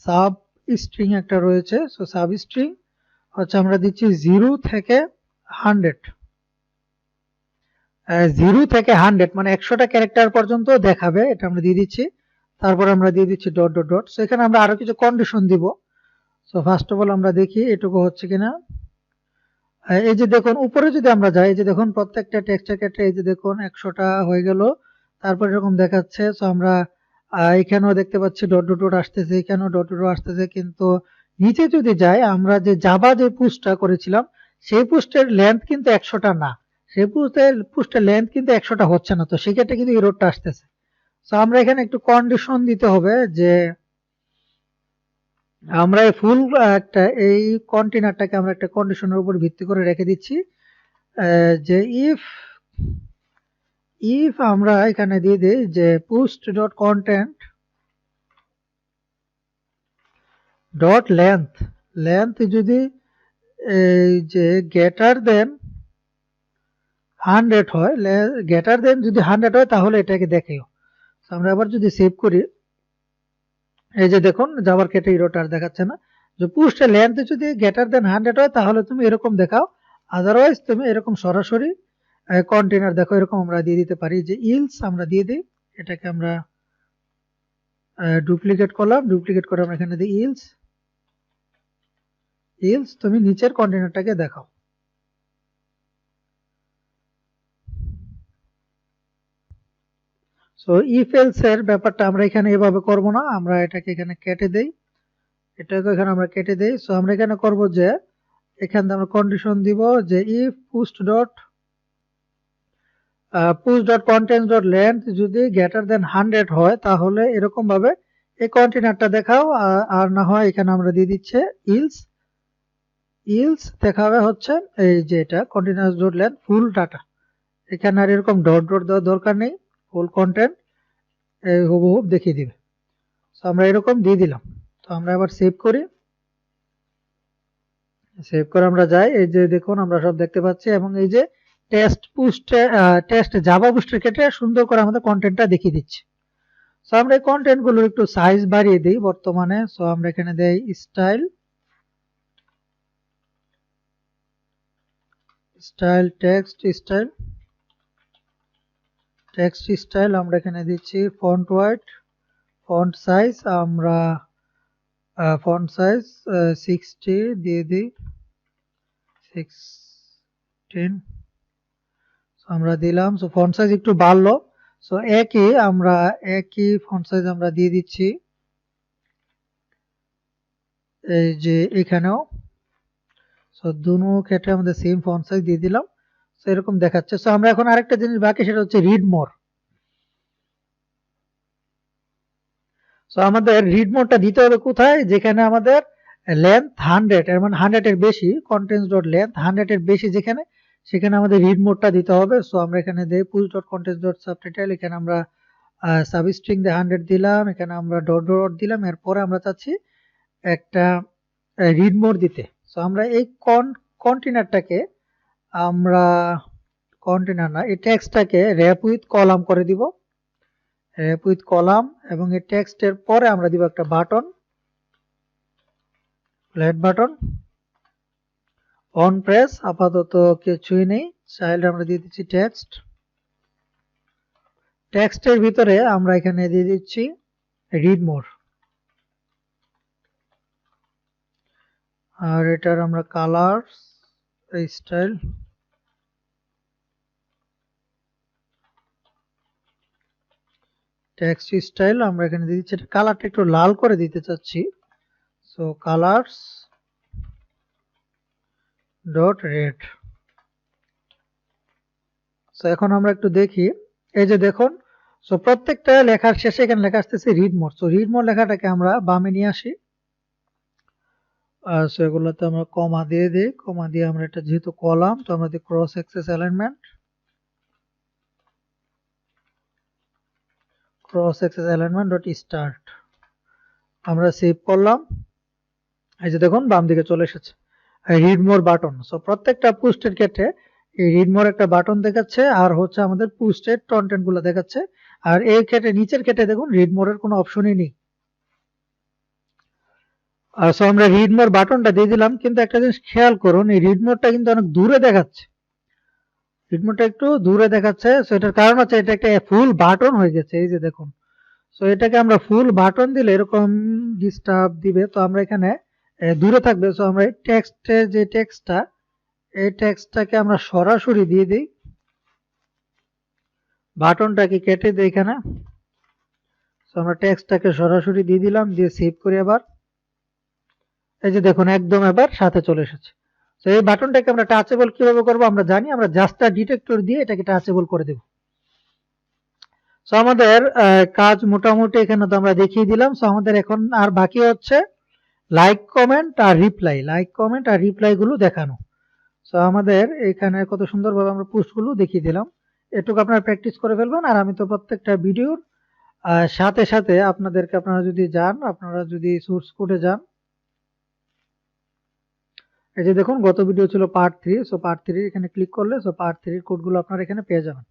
A: sub string একটা রয়েছে। সো সাব স্ট্রিং হচ্ছে আমরা দিচ্ছি 0 থেকে 100, 0 থেকে 100 মানে 100টা ক্যারেক্টার পর্যন্ত দেখাবে, এটা আমরা দিয়ে দিচ্ছি। তারপর আমরা দিয়ে দিচ্ছি ডট ডট ডট। সো এখানে আমরা আরো কিছু কন্ডিশন দিব। সো ফার্স্ট অফ অল আমরা দেখি এটুকু হচ্ছে কিনা। এই যে দেখুন উপরে যদি আমরা যাই, এই যে দেখুন প্রত্যেকটা টেক্সটের ক্ষেত্রে এই যে দেখুন 100টা হয়ে গেল, তারপর এরকম দেখাচ্ছে। সো আমরা এখানেও দেখতে পাচ্ছি ডট ডট ডট আসতেছে, এখানেও ডট ডট আসতেছে, কিন্তু নিচে যদি যাই আমরা যে জাভা যে পোস্টটা করেছিলাম সেই পোস্টের লেন্থ কিন্তু 100টা না, সেই পোস্টের লেন্থ কিন্তু 100টা হচ্ছে না। তো সেক্ষেত্রে কিন্তু এররটা আসতেছে। সো আমরা এখানে একটু কন্ডিশন দিতে হবে যে আমরা ফুল একটা এই কন্টেনারটাকে আমরা একটা কন্ডিশনের উপর ভিত্তি করে রেখে দিচ্ছি, যে ইফ আমরা এখানে দিয়ে দিই যে post dot content dot length যদি এই যে গ্রেটার দেন 100 হয়, যদি 100 হয় তাহলে এটাকে দেখেও। আমরা আবার যদি সেভ করি, এই যে দেখুন জাভার ক্ষেত্রে এররটা আর দেখাচ্ছে না। যে পোস্টের লেন্থ যদি গ্রেটার দেন 100 হয় তাহলে তুমি এরকম দেখাও, আদারওয়াইজ তুমি এরকম সরাসরি কন্টেনার দেখো, এরকম আমরা দিয়ে দিতে পারি। যে ইলস আমরা দিয়ে দিই, এটাকে আমরা ডুপ্লিকেট করে আমরা এখানে দিই ইলস তুমি নিচের কন্টেনারটাকে দেখাও। সো ইফ এলস এর ব্যাপারটা আমরা এখানে এভাবে করব না, আমরা এটাকে এখানে কেটে দেই, এটাকে এখানে আমরা কেটে দেই। সো আমরা এখানে করব যে এখানে আমরা কন্ডিশন দিব যে if post dot contents dot length যদি গ্রেটার দেন 100 হয় তাহলে এরকম ভাবে এই কন্টেনারটা দেখাও, আর না হয় এখানে আমরা দিয়ে দিচ্ছে ইলস দেখাবে হচ্ছে এই যে এটা কন্টিনিউয়াস ডট লেন্থ ফুল ডাটা। এখানে আর এরকম ডট ডট দেওয়ার দরকার নেই, ফুল কন্টেন্ট হুবহুব দেখিয়ে দিবে। তো আমরা এরকম দিয়ে দিলাম। তো আমরা এবার সেভ করে আমরা যাই, এই যে দেখুন আমরা সব দেখতে পাচ্ছি, এবং এই যে টেস্ট জাভা পোস্টের ক্ষেত্রে সুন্দর করে আমাদের কন্টেন্টটা দেখিয়ে দিচ্ছে। সো আমরা এই কন্টেন্ট গুলোর একটু সাইজ বাড়িয়ে দিই বর্তমানে। সো আমরা এখানে দেই টেক্সট স্টাইল আমরা এখানে দিচ্ছি ফন্ট ওয়াইড, ফন্ট সাইজ আমরা ফন্ট সাইজ 60 দিয়ে দিই, 16 আমরা দিলাম। সো ফন্ট সাইজ একটু বাড়লো। সো একই ফন্ট সাইজ আমরা দিয়ে দিচ্ছি এই যে এখানেও সো দুনো ক্ষেত্রে আমাদের সেম ফন্ট সাইজ দিয়ে দিলাম। সো এরকম দেখাচ্ছে। সো আমরা এখন আরেকটা জিনিস বাকি, সেটা হচ্ছে রিড মোর। সো আমাদের রিড মোরটা দিতে হবে কোথায়, যেখানে আমাদের লেন্থ 100 এর মানে 100 এর বেশি, কন্টেন্টস ডট লেন্থ 100 এর বেশি যেখানে, সেখানে আমাদের রিড মোরটা দিতে হবে। সো আমরা এখানে দেই push dot contents dot subtitle, এখানে আমরা সাবস্ট্রিং দিয়ে 100 দিলাম, এখানে আমরা ডট ডট দিলাম, এরপরে আমরা চাচ্ছি একটা রিড মোর দিতে। সো আমরা এই কন্টেনারটাকে আমরা কন্টেনার না, এই টেক্সটটাকে র্যাপ উইথ কলাম করে দিব, র্যাপ উইথ কলাম, এবং এই টেক্সটের পরে আমরা দিব একটা button, flat button, on press, আপাতত কিছুই নেই, চাইল্ড আমরা দিয়ে দিচ্ছি টেক্সট, টেক্সটের ভিতরে আমরা এখানে দিয়ে দিচ্ছি রিড মোর, আর এটার আমরা কালার স্টাইল টেক্সট স্টাইল আমরা এখানে দিয়ে দিচ্ছি, কালারটা একটু লাল করে দিতে চাচ্ছি। So colours dot red. So এখন আমরা একটু দেখি, এই যে দেখুন, সো প্রত্যেকটা লেখার শেষে এখানে লেখা আসতেছে read more. So read more লেখাটাকে আমরা বামে নিয়ে আসি, আর সো এগুলোতে আমরা কমা দিয়ে দিই, কমা দিয়ে আমরা এটা যেহেতু কলাম, তো আমরা দিই cross access alignment, cross access alignment dot start, আমরা সেভ করলাম। এই যে দেখুন বাম দিকে চলে এসেছে রিড মোর বাটন। সো প্রত্যেকটা পোস্টের ক্ষেত্রে এই রিড মোর একটা বাটন দেখাচ্ছে, আর হচ্ছে আমাদের পোস্টের কন্টেন্ট গুলো দেখাচ্ছে, আর এই ক্ষেত্রে নিচের ক্ষেত্রে দেখুন রিড মোরের কোনো অপশনই নেই। সো আমরা রিড মোর বাটনটা দিয়ে দিলাম, কিন্তু একটা জিনিস খেয়াল করুন, এই রিড মোরটা কিন্তু অনেক দূরে দেখাচ্ছে, রিড মোরটা একটু দূরে দেখাচ্ছে। সো এটার কারণ হচ্ছে এটা একটা ফুল বাটন হয়ে গেছে, এই যে দেখুন। সো এটাকে আমরা ফুল বাটন দিলে এরকম ডিস্টার্ব দিবে, তো আমরা এখানে দূরে থাকবে। সো আমরা টেক্সটের যে টেক্সটটা, এই টেক্সটটাকে আমরা সরাসরি দিয়ে দিই, বাটনটাকে কেটে দিই এখানে। সো আমরা টেক্সটটাকে সরাসরি দিয়ে দিলাম, দিয়ে সেভ করি আবার। এই যে দেখুন একদম এবার সাথে চলে এসেছে। তো এই বাটনটাকে আমরা টাচেবল কিভাবে করব আমরা জানি, আমরা জাস্ট ডিটেক্টর দিয়ে এটাকে টাচেবল করে দেব। সো আমাদের কাজ মোটামুটি এখানে তো আমরা দেখিয়ে দিলাম। সো আমাদের এখন আর বাকি হচ্ছে লাইক কমেন্ট আর রিপ্লাই, লাইক কমেন্ট আর রিপ্লাই গুলো দেখানো। সো আমাদের এখানে কত সুন্দরভাবে আমরা পোস্টগুলো দেখিয়ে দিলাম, এটুকু আপনারা প্র্যাকটিস করে ফেলবেন। আর আমি তো প্রত্যেকটা ভিডিওর সাথে সাথে আপনাদেরকে, আপনারা যদি যান, আপনারা যদি সোর্স কোডে যান, এই যে দেখুন গত ভিডিও ছিল পার্ট 3, সো পার্ট 3 এখানে ক্লিক করলে সো পার্ট 3 এর কোডগুলো আপনারা এখানে পেয়ে যাবেন।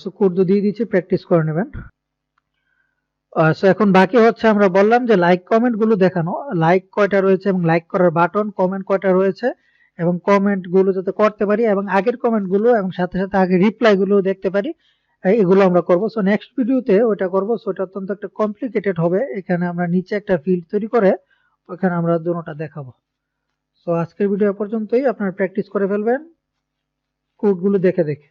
A: সো কোড তো দিয়ে দিচ্ছি, প্র্যাকটিস করে নেবেন। সো এখন বাকি হচ্ছে, আমরা বললাম যে লাইক কমেন্ট গুলো দেখানো, লাইক কয়টা রয়েছে এবং লাইক করার বাটন, কমেন্ট কয়টা রয়েছে এবং কমেন্ট গুলো যাতে করতে পারি, এবং আগের কমেন্ট গুলো এবং সাথে সাথে আগের রিপ্লাই গুলো দেখতে পারি, এগুলো আমরা করব। সো নেক্সট ভিডিওতে ওটা করব। সো এটা অত্যন্ত একটা কমপ্লিকেটেড হবে, এখানে আমরা নিচে একটা ফিল্ড তৈরি করে ওখানে আমরা দুটোটা দেখাবো। সো আজকের ভিডিও পর্যন্তই, আপনারা প্র্যাকটিস করে ফেলবেন কোডগুলো দেখে দেখে।